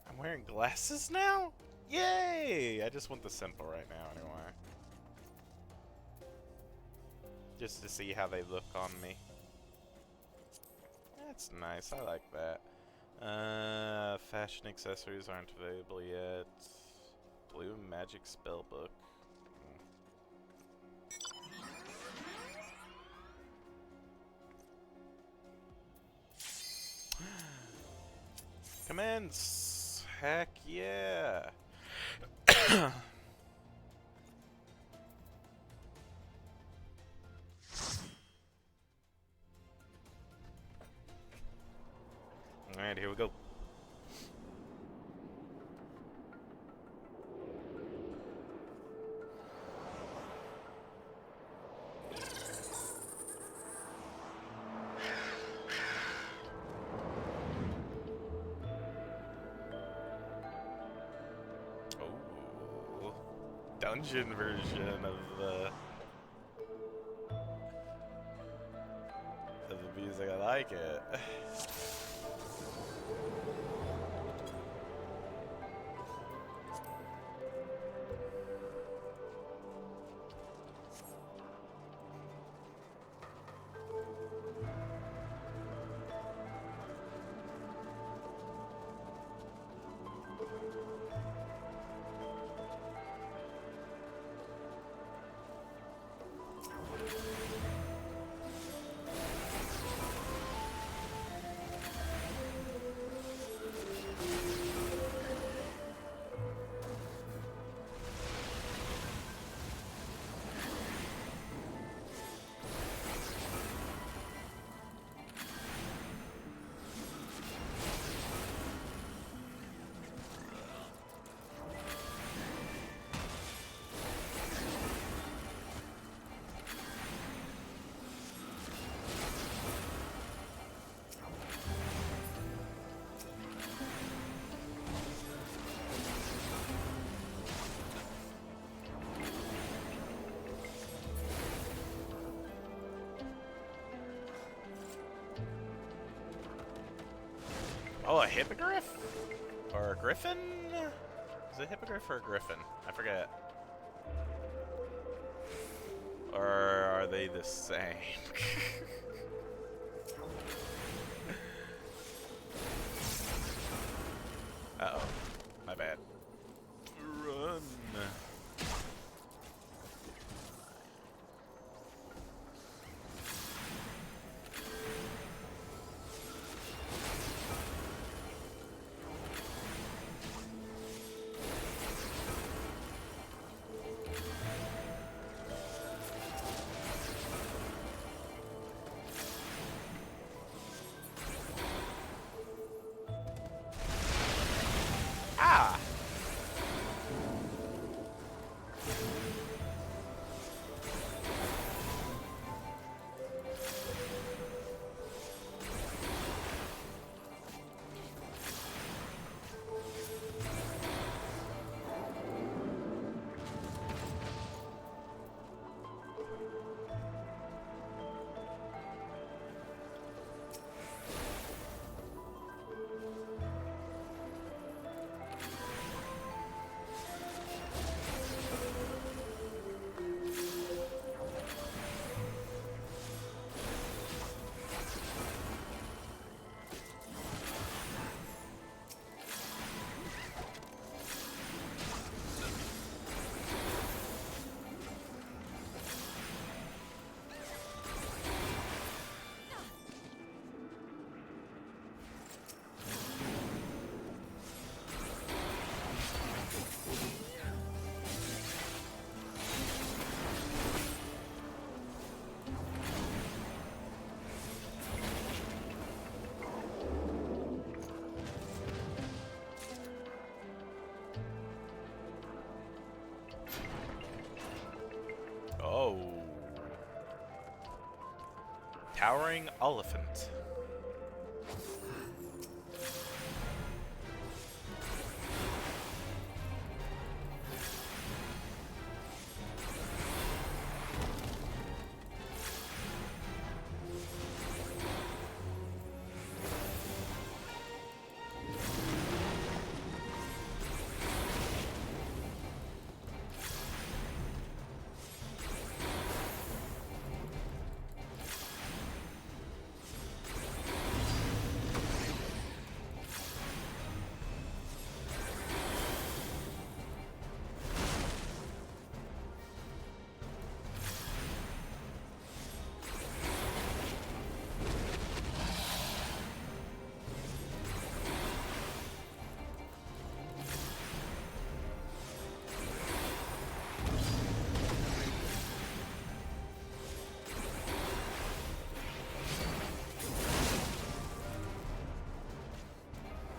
I'm wearing glasses now? Yay! I just want the simple right now anyway. Just to see how they look on me. That's nice, I like that. Fashion accessories aren't available yet. Blue magic spellbook. Commence! Heck yeah! Alright, here we go. Oh, dungeon version of the music. I like it. Oh, a hippogriff? Or a griffin? Is it a hippogriff or a griffin? I forget. Or are they the same? Uh-oh. My bad. Run. Ah! Oh. Towering elephant.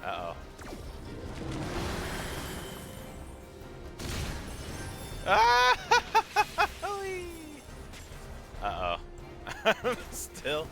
Uh-oh. Ah! Uh-oh. Still.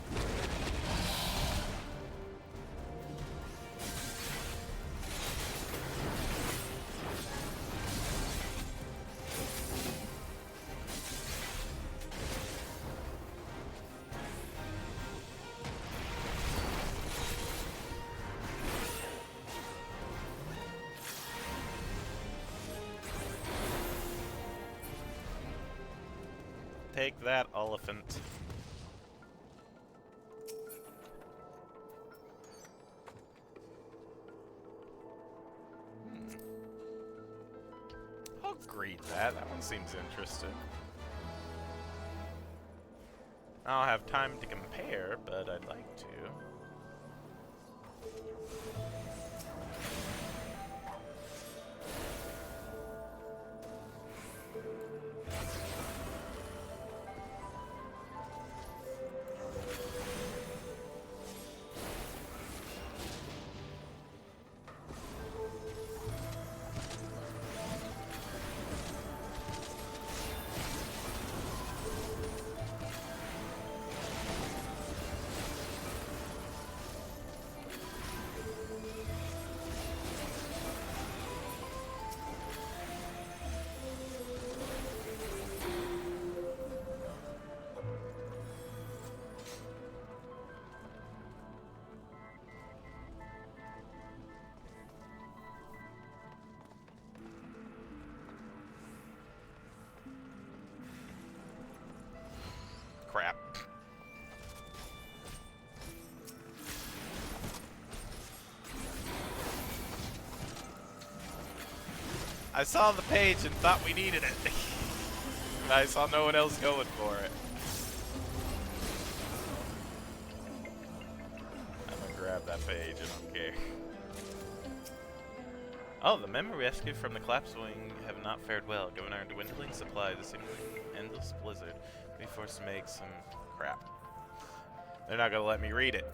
Take that, elephant. I'll greet that. That one seems interesting. I don't have time to compare, but I'd like to. I saw the page and thought we needed it. I saw no one else going for it. I'm gonna grab that page, I don't care. Oh, the men we rescued from the collapse wing have not fared well. Given our dwindling supplies, it seems like an endless blizzard. We forced to make some crap. They're not gonna let me read it.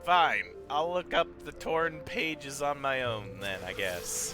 Fine, I'll look up the torn pages on my own then, I guess.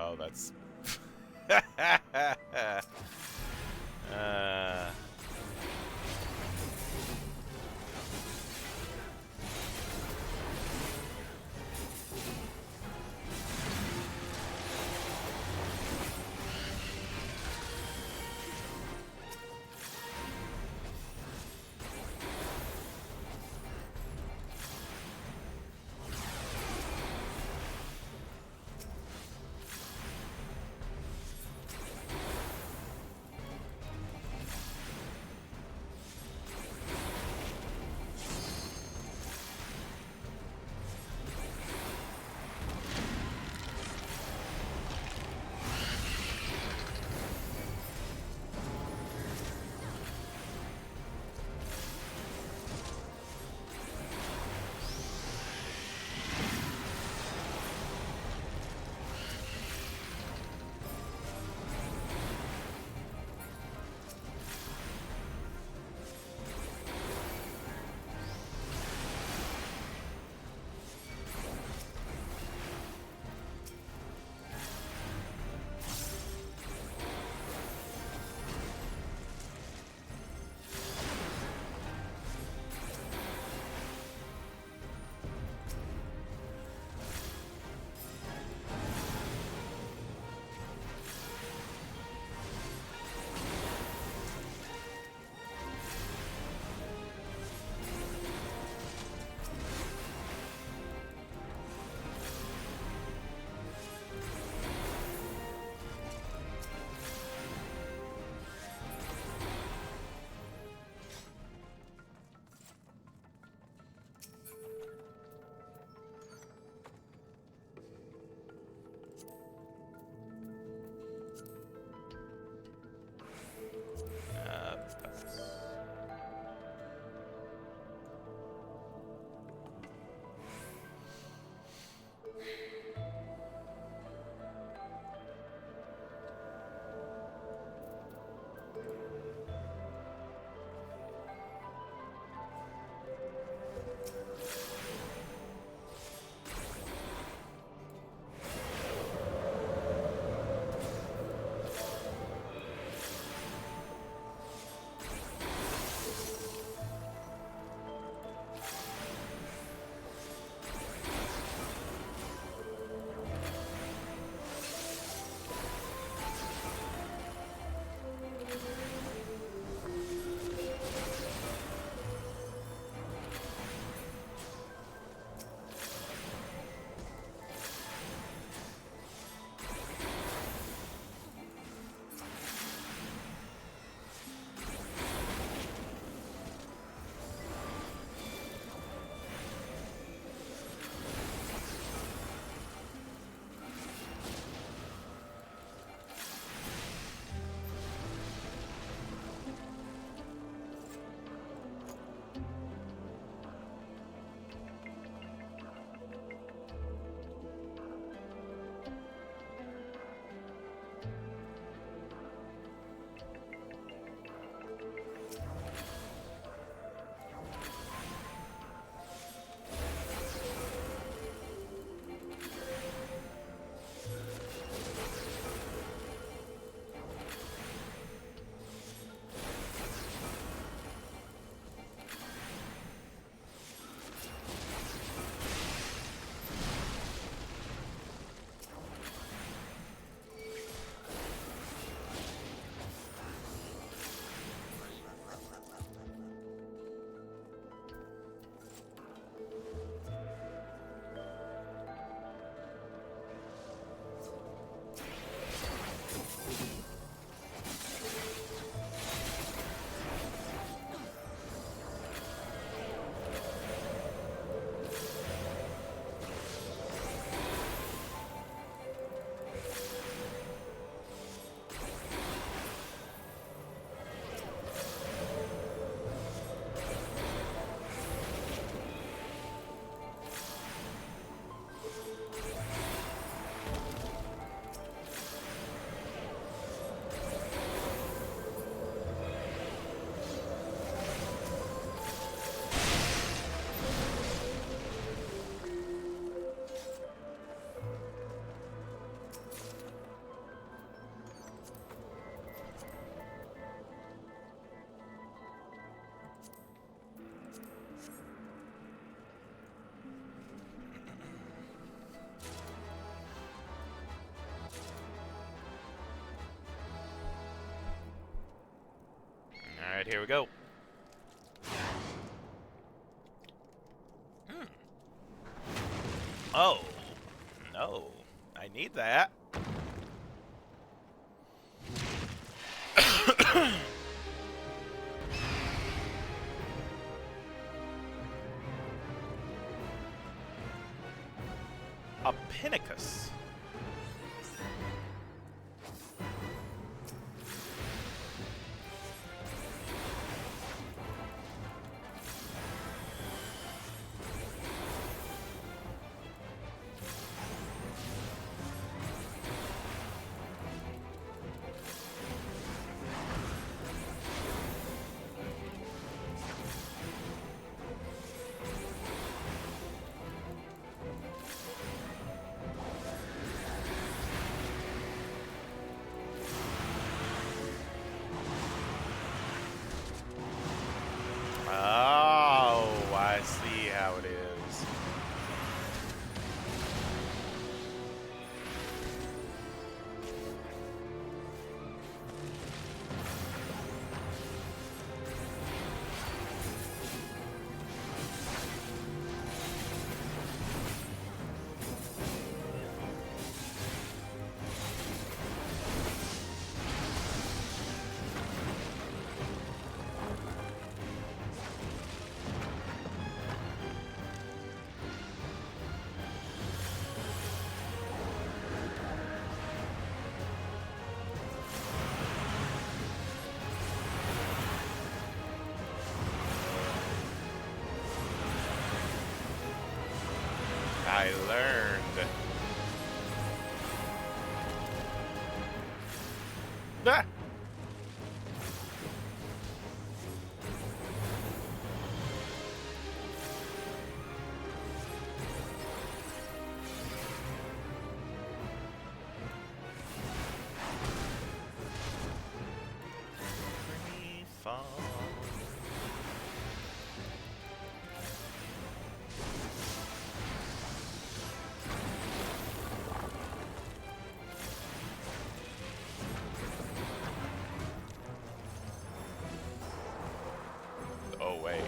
Oh, that's... Alright, here we go. Oh. No. I need that. A Pinnacus. Oh, I see how it is. I learned. Ah! Free fall. Oh wait.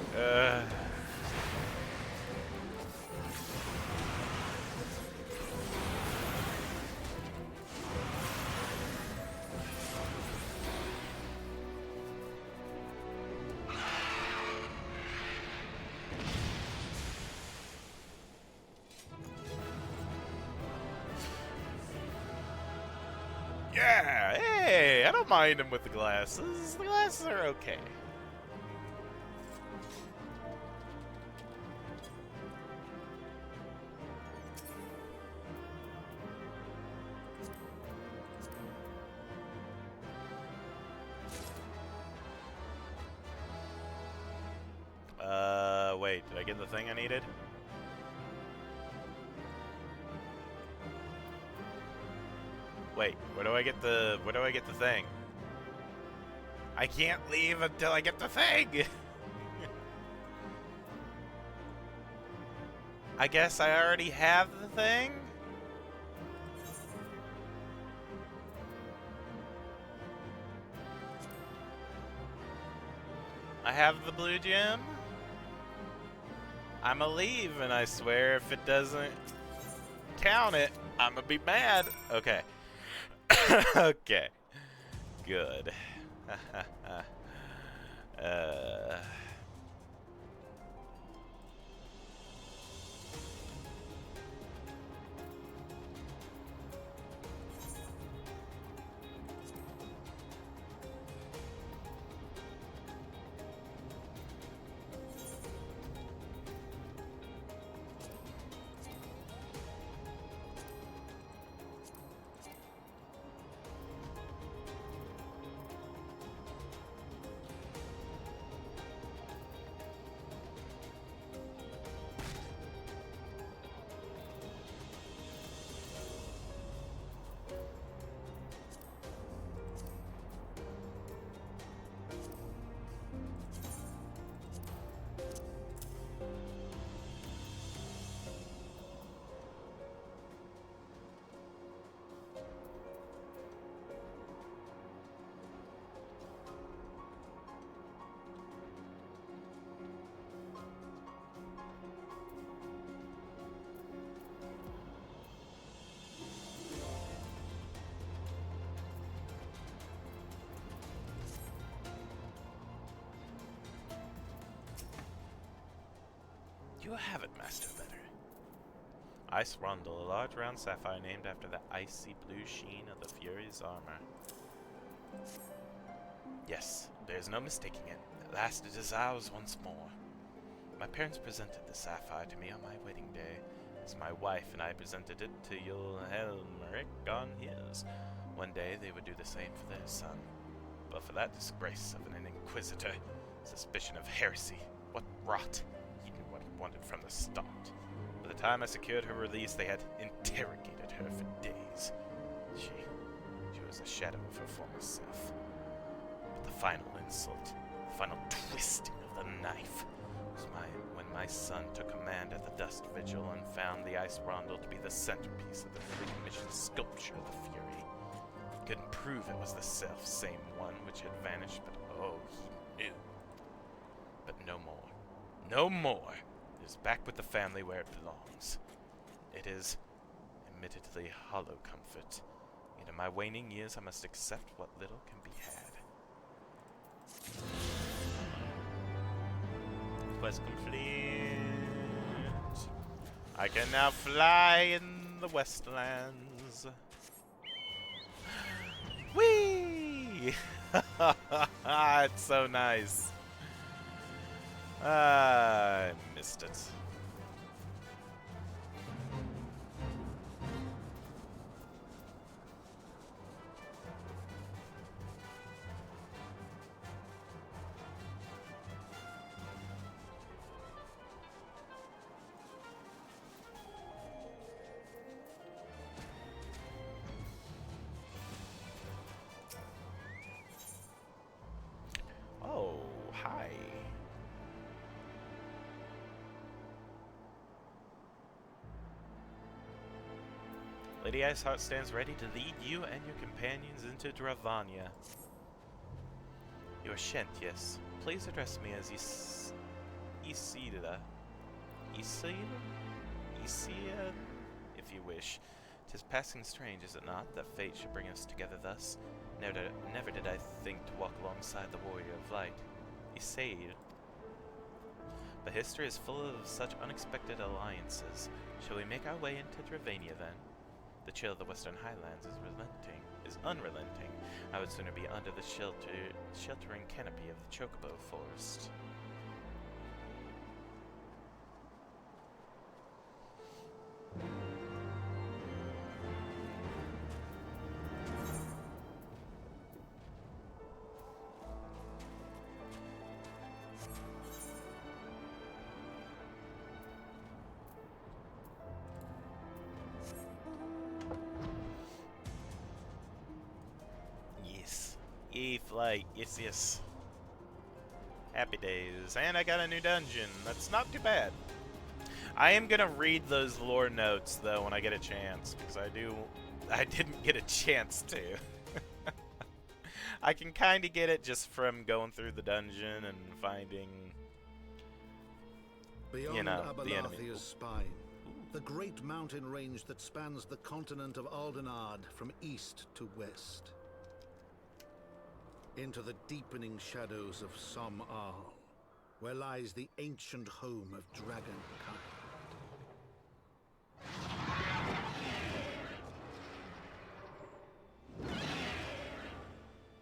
Yeah, hey, I don't mind him with the glasses. The glasses are okay. Wait, did I get the thing I needed? Wait, where do I get the thing? I can't leave until I get the thing! I guess I already have the thing? I have the blue gem? I'ma leave, and I swear if it doesn't count it, I'ma be mad. Okay. Okay. Good. you have it, Master Letter? Ice Rondel, a large round sapphire named after the icy blue sheen of the Fury's armor. Yes, there's no mistaking it. At last it is ours once more. My parents presented the sapphire to me on my wedding day, as my wife and I presented it to Helmeric on his. One day they would do the same for their son. But for that disgrace of an inquisitor, suspicion of heresy, what rot! He knew what he wanted from the start. By the time I secured her release, they had interrogated her for days. She was a shadow of her former self. But the final insult, the final twisting of the knife, was when my son took command at the Dust Vigil and found the Ice Rondel to be the centerpiece of the newly commissioned sculpture of the Fury. He couldn't prove it was the self-same one which had vanished, but oh, he knew. But no more. No more! It is back with the family where it belongs. It is admittedly hollow comfort. Yet in my waning years I must accept what little can be had. Quest complete. I can now fly in the Westlands. Whee! It's so nice. I missed it. Oh, hi. Lady Iceheart stands ready to lead you and your companions into Dravania. You are Shent, yes. Please address me as Isilda. Isilda, if you wish. 'Tis passing strange, is it not, that fate should bring us together thus? Never did I think to walk alongside the warrior of light. Isilda. But history is full of such unexpected alliances. Shall we make our way into Dravania then? The chill of the Western Highlands is unrelenting. I would sooner be under the sheltering canopy of the Chocobo Forest. Flight, yes. Happy days. And I got a new dungeon. That's not too bad. I am gonna read those lore notes though when I get a chance, because I didn't get a chance to. I can kinda get it just from going through the dungeon and finding Beyond the enemy. Abalathia's spine, the great mountain range that spans the continent of Aldenard from east to west. Into the deepening shadows of Som Al, where lies the ancient home of dragonkind.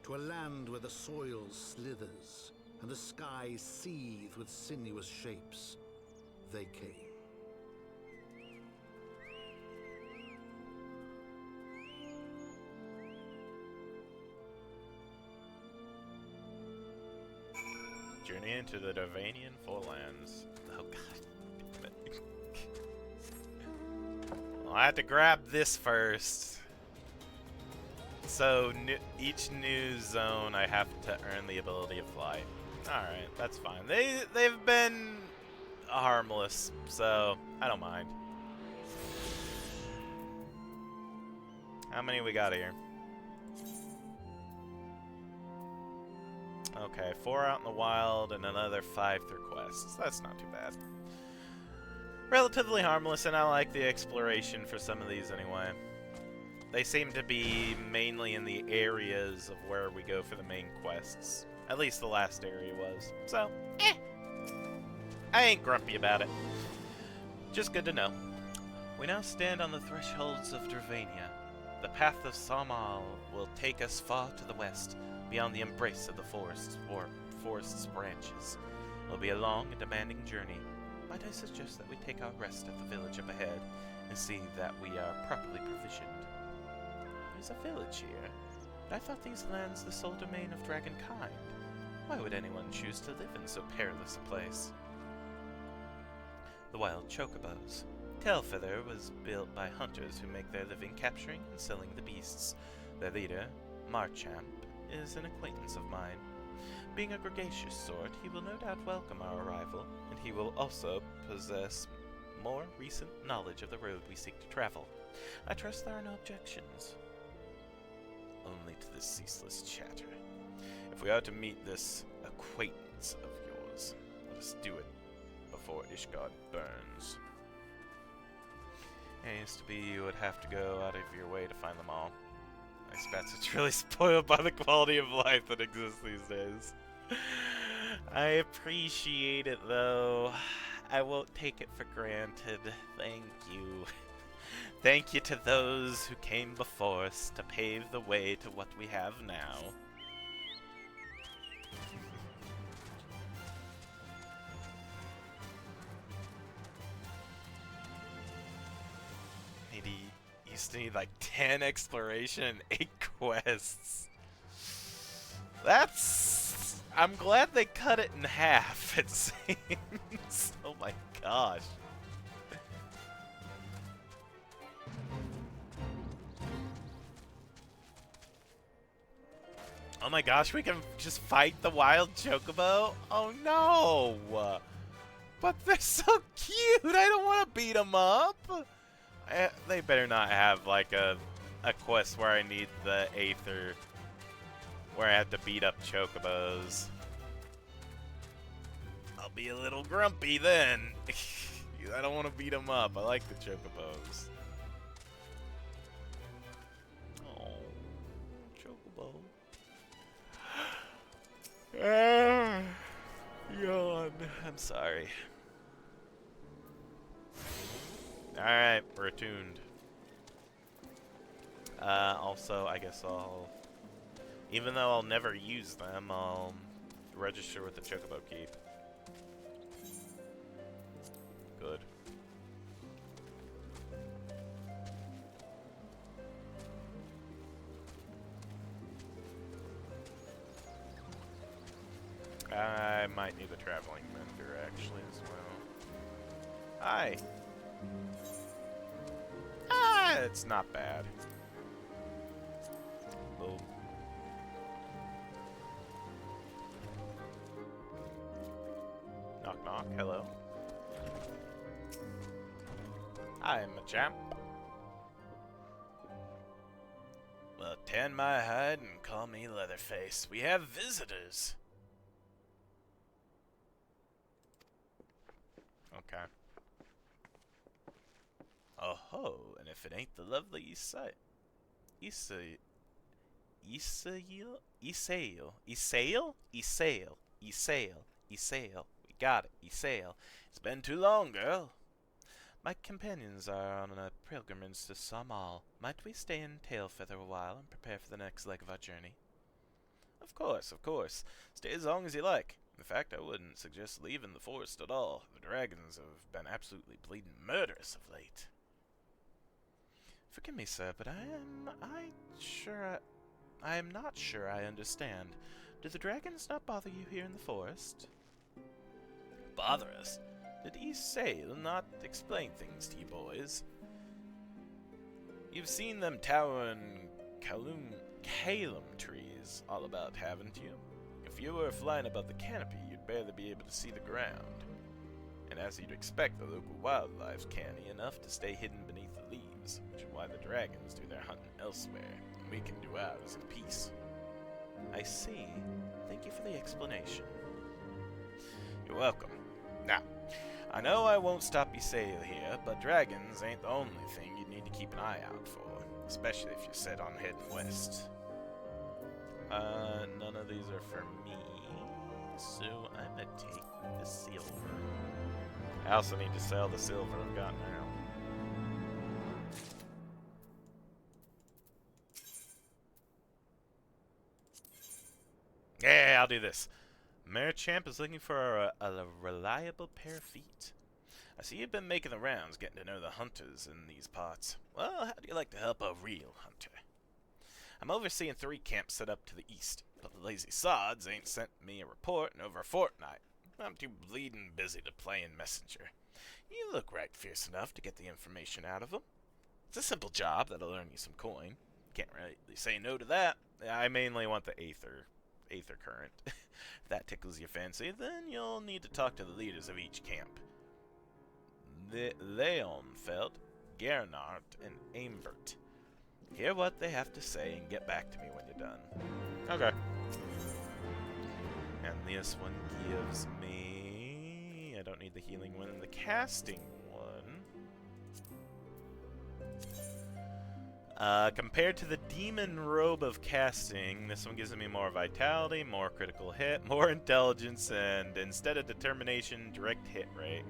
To a land where the soil slithers and the skies seethe with sinuous shapes, they came. Journey into the Dravanian Forelands. Oh god. Well, I have to grab this first. So each new zone I have to earn the ability of flight. Alright, that's fine. They've been harmless, so I don't mind. How many we got here? Okay, 4 out in the wild and another 5 through quests. That's not too bad. Relatively harmless, and I like the exploration for some of these anyway. They seem to be mainly in the areas of where we go for the main quests. At least the last area was. So, I ain't grumpy about it. Just good to know. We now stand on the thresholds of Dravania. The path of Samal will take us far to the west, beyond the embrace of the forest's branches. It will be a long and demanding journey. Might I suggest that we take our rest at the village up ahead, and see that we are properly provisioned? There's a village here, but I thought these lands the sole domain of dragonkind. Why would anyone choose to live in so perilous a place? The wild chocobos. Tailfeather was built by hunters who make their living capturing and selling the beasts. Their leader, Marchamp, is an acquaintance of mine. Being a gregarious sort, he will no doubt welcome our arrival, and he will also possess more recent knowledge of the road we seek to travel. I trust there are no objections. Only to this ceaseless chatter. If we are to meet this acquaintance of yours, let us do it before Ishgard burns. It used to be you would have to go out of your way to find them all. I expect it's really spoiled by the quality of life that exists these days. I appreciate it though. I won't take it for granted. Thank you. Thank you to those who came before us to pave the way to what we have now. Used to need like 10 exploration and 8 quests. That's... I'm glad they cut it in half, it seems. Oh my gosh. Oh my gosh, we can just fight the wild chocobo? Oh no! But they're so cute! I don't want to beat them up! They better not have like a quest where I need the Aether, where I have to beat up chocobos. I'll be a little grumpy then. I don't want to beat them up. I like the chocobos. Oh, chocobo. Yawn. I'm sorry. Alright, we're attuned. Also, I guess I'll... Even though I'll never use them, I'll register with the Chocobo Keep. Good. I might need a traveling vendor, actually, as well. Hi! It's not bad. Boom. Knock knock, hello. I'm a champ. Well, tan my hide and call me Leatherface. We have visitors. Okay. Oh ho, and if it ain't the lovely Isail. We got it, Isail. It's been too long, girl. My companions are on a pilgrimage to Samal. Might we stay in Tailfeather a while and prepare for the next leg of our journey? Of course, of course. Stay as long as you like. In fact, I wouldn't suggest leaving the forest at all. The dragons have been absolutely bleeding murderous of late. Forgive me, sir, but I am not sure I understand. Do the dragons not bother you here in the forest? Bother us? Did Isail not explain things to you boys? You've seen them towering Calum trees all about, haven't you? If you were flying above the canopy, you'd barely be able to see the ground. And as you'd expect, the local wildlife's canny enough to stay hidden beneath the leaves, which is why the dragons do their hunting elsewhere, and we can do ours in peace. I see. Thank you for the explanation. You're welcome. Now, I know I won't stop you sail here, but dragons ain't the only thing you need to keep an eye out for, especially if you're set on heading west. None of these are for me, so I'm gonna take the silver. I also need to sell the silver I've got now. Yeah, I'll do this. Merchamp is looking for a reliable pair of feet. I see you've been making the rounds, getting to know the hunters in these parts. Well, how do you like to help a real hunter? I'm overseeing 3 camps set up to the east, but the lazy sods ain't sent me a report in over a fortnight. I'm too bleeding busy to play in messenger. You look right fierce enough to get the information out of them. It's a simple job that'll earn you some coin. Can't really say no to that. I mainly want the Aether current. If that tickles your fancy, then you'll need to talk to the leaders of each camp. Leonfeld, Gernard, and Aimbert. Hear what they have to say and get back to me when you're done. Okay. And this one gives me... I don't need the healing one and the casting one. Compared to the Demon Robe of Casting, this one gives me more vitality, more critical hit, more intelligence, and instead of determination, direct hit rate.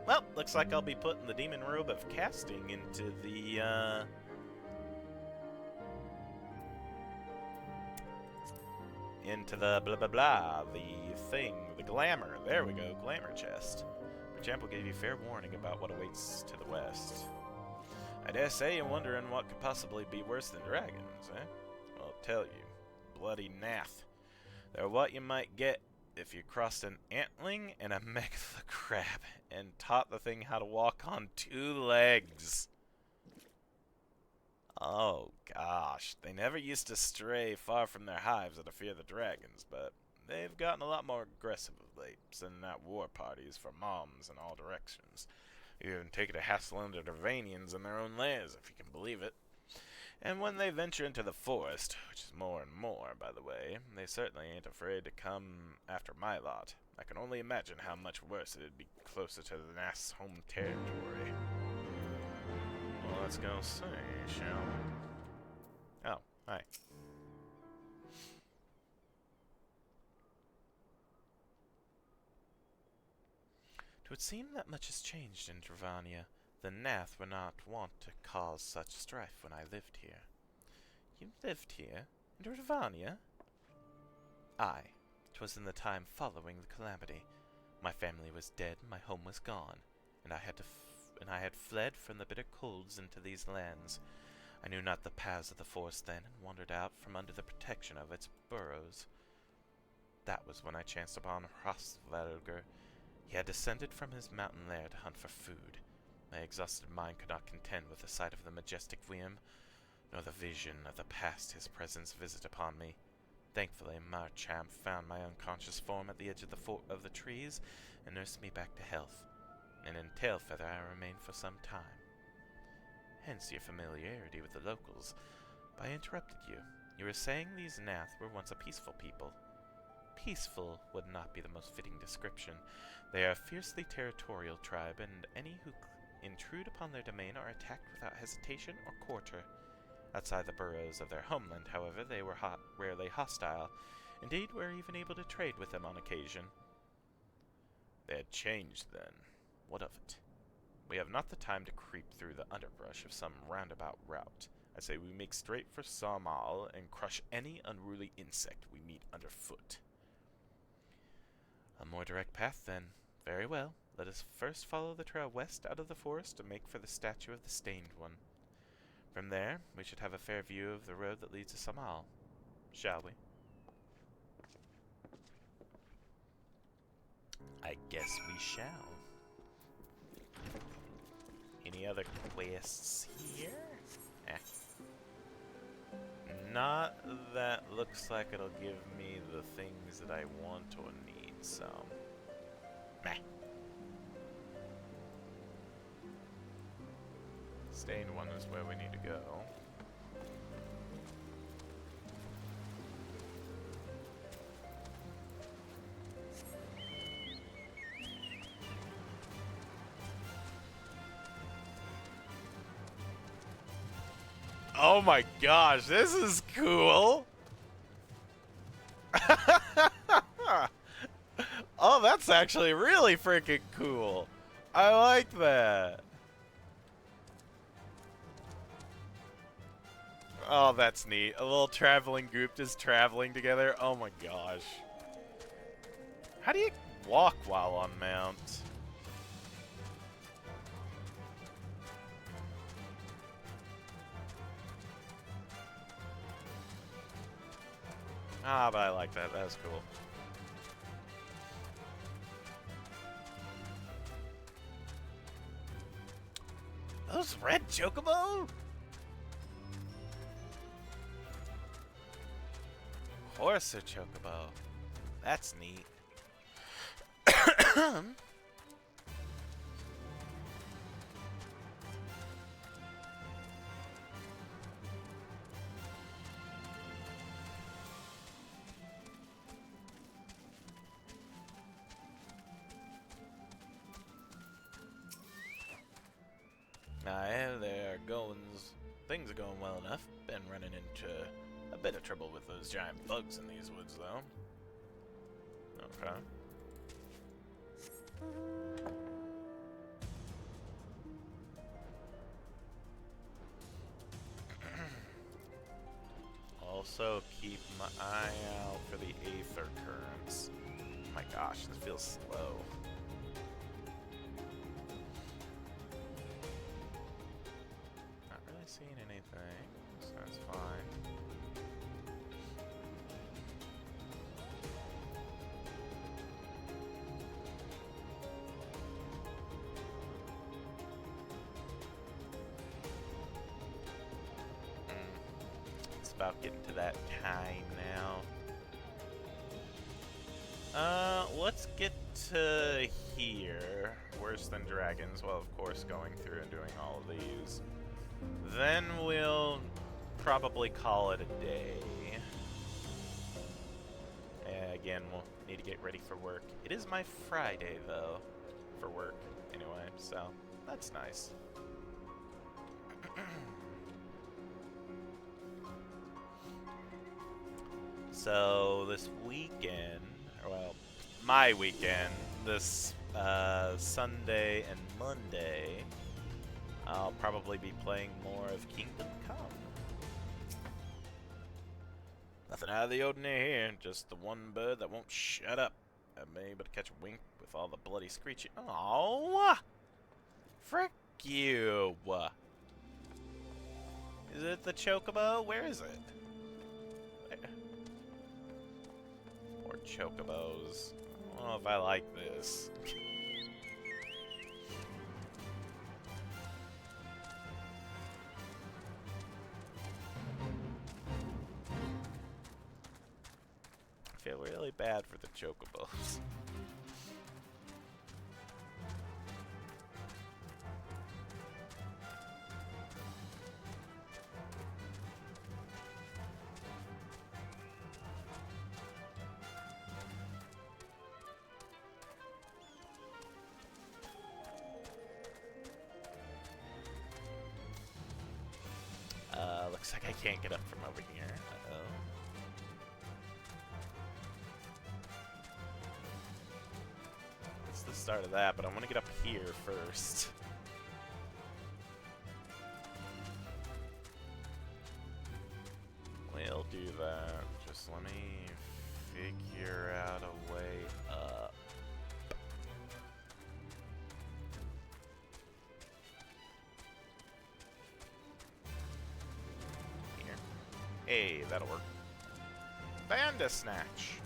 Well, looks like I'll be putting the Demon Robe of Casting into the, blah blah blah, the thing, the glamour. There we go, glamour chest. Merchamp will give you fair warning about what awaits to the west. I dare say you're wondering what could possibly be worse than dragons, eh? Well, I'll tell you, bloody nath. They're what you might get if you crossed an antling and a megalith crab and taught the thing how to walk on 2 legs. Oh gosh, they never used to stray far from their hives out of fear of the dragons, but they've gotten a lot more aggressive of late, sending out war parties for moms in all directions. Even taking a hassle into Dervanians in their own lairs, if you can believe it. And when they venture into the forest, which is more and more, by the way, they certainly ain't afraid to come after my lot. I can only imagine how much worse it'd be closer to the Nass' home territory. Well, let's go see, shall we? Oh, hi. Twould seem that much has changed in Dravania. The Nath were not wont to cause such strife when I lived here. You lived here? In Dravania? Aye. 'Twas in the time following the calamity. My family was dead, my home was gone, and I had fled from the bitter colds into these lands. I knew not the paths of the forest then, and wandered out from under the protection of its burrows. That was when I chanced upon Hrosvelger. He had descended from his mountain lair to hunt for food. My exhausted mind could not contend with the sight of the majestic Wiem, nor the vision of the past his presence visit upon me. Thankfully, Merchamp found my unconscious form at the edge of the trees and nursed me back to health, and in Tailfeather I remained for some time. Hence your familiarity with the locals. But I interrupted you. You were saying these Nath were once a peaceful people. Peaceful would not be the most fitting description. They are a fiercely territorial tribe, and any who intrude upon their domain are attacked without hesitation or quarter. Outside the burrows of their homeland, however, they were rarely hostile. Indeed, were even able to trade with them on occasion. They had changed, then. What of it? We have not the time to creep through the underbrush of some roundabout route. I say we make straight for Samal and crush any unruly insect we meet underfoot. A more direct path, then. Very well. Let us first follow the trail west out of the forest and make for the statue of the Stained One. From there, we should have a fair view of the road that leads to Samal. Shall we? I guess we shall. Any other quests here? Not that looks like it'll give me the things that I want or need, so... meh. Stained One is where we need to go. Oh my gosh, this is cool! Oh, that's That's actually really freaking cool. I like that. Oh, that's neat. A little traveling group just traveling together. Oh my gosh. How do you walk while on mount? Ah, but I like that. That was cool. Those red chocobo? Horse or chocobo? That's neat. Things are going well enough. Been running into a bit of trouble with those giant bugs in these woods, though. Okay. Also, keep my eye out for the aether currents. Oh my gosh, this feels slow. Not really seeing anything, so that's fine. It's about getting to that time now. Let's get to here. Worse than dragons. Well, of course, going through and doing all of these. Then we'll probably call it a day. Again, we'll need to get ready for work. It is my Friday, though, for work, anyway, so that's nice. So, this weekend, well, my weekend, this Sunday and Monday, I'll probably be playing more of Kingdom Come. Nothing out of the ordinary here, just the one bird that won't shut up. I'm able to catch a wink with all the bloody screeching. Oh, frick you! Is it the chocobo? Where is it? Or chocobos. I don't know if I like this. I feel really bad for the chocobos. Looks like I can't get up from over here. Uh-oh. It's the start of that, but I want to get up here first. We'll do that. Just let me figure out a way up. Hey, that'll work. Bandersnatch.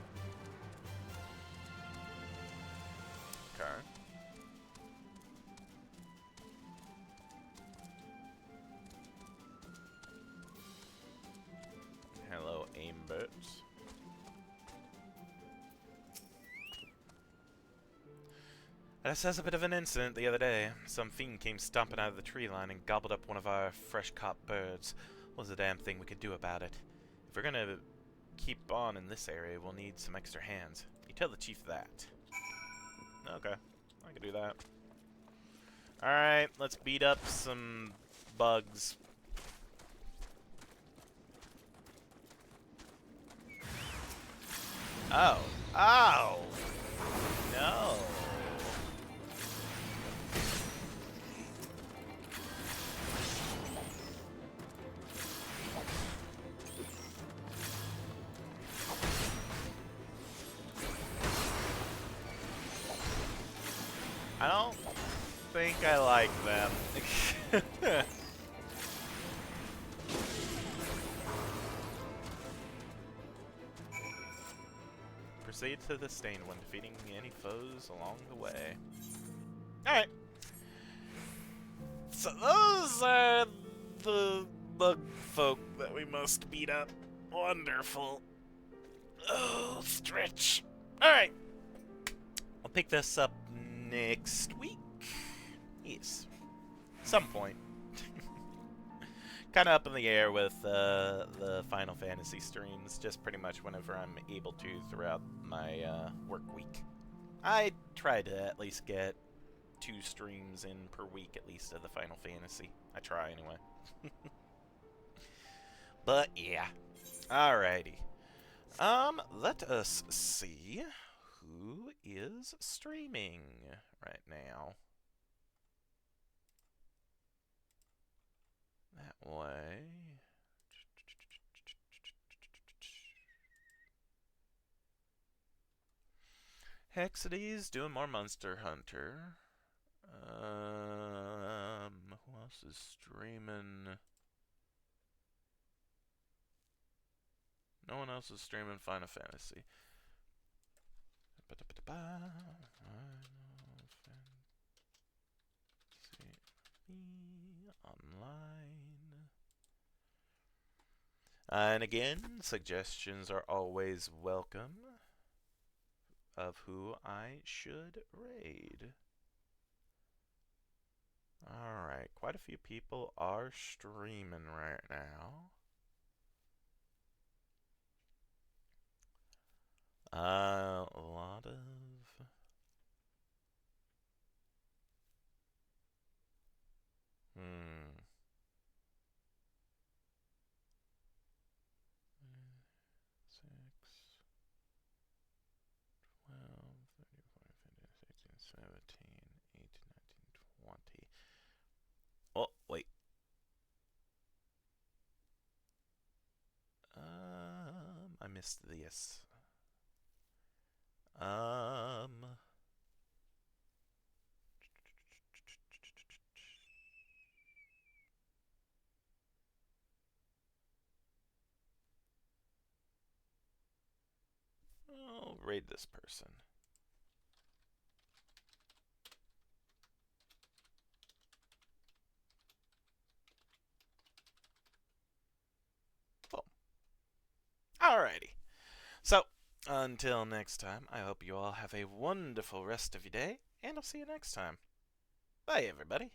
Okay. Hello, aimbot. This has a bit of an incident the other day. Some fiend came stomping out of the tree line and gobbled up one of our fresh-caught birds. What was the damn thing we could do about it? If we're gonna keep on in this area, we'll need some extra hands. You tell the chief that. Okay, I can do that. Alright, let's beat up some bugs. Oh. Oh! no. I don't think I like them. Proceed to the Stained One, defeating any foes along the way. Alright. So those are the bug folk that we must beat up. Wonderful. Oh, stretch. Alright. I'll pick this up next week. Yes. Some point. Kind of up in the air with the Final Fantasy streams, just pretty much whenever I'm able to throughout my work week. I try to at least get 2 streams in per week at least of the Final Fantasy. I try anyway. But yeah. Alrighty. Let us see who is streaming right now. That way. Hexidy's doing more Monster Hunter. Who else is streaming? No one else is streaming Final Fantasy. Online. And again, suggestions are always welcome of who I should raid. Alright, quite a few people are streaming right now. A lot of... Six, 12, 13, 14, 15, 16, 17, 18, 19, 20. Oh, wait. I missed this. I'll raid this person. Boom. Alrighty. So, until next time, I hope you all have a wonderful rest of your day, and I'll see you next time. Bye, everybody.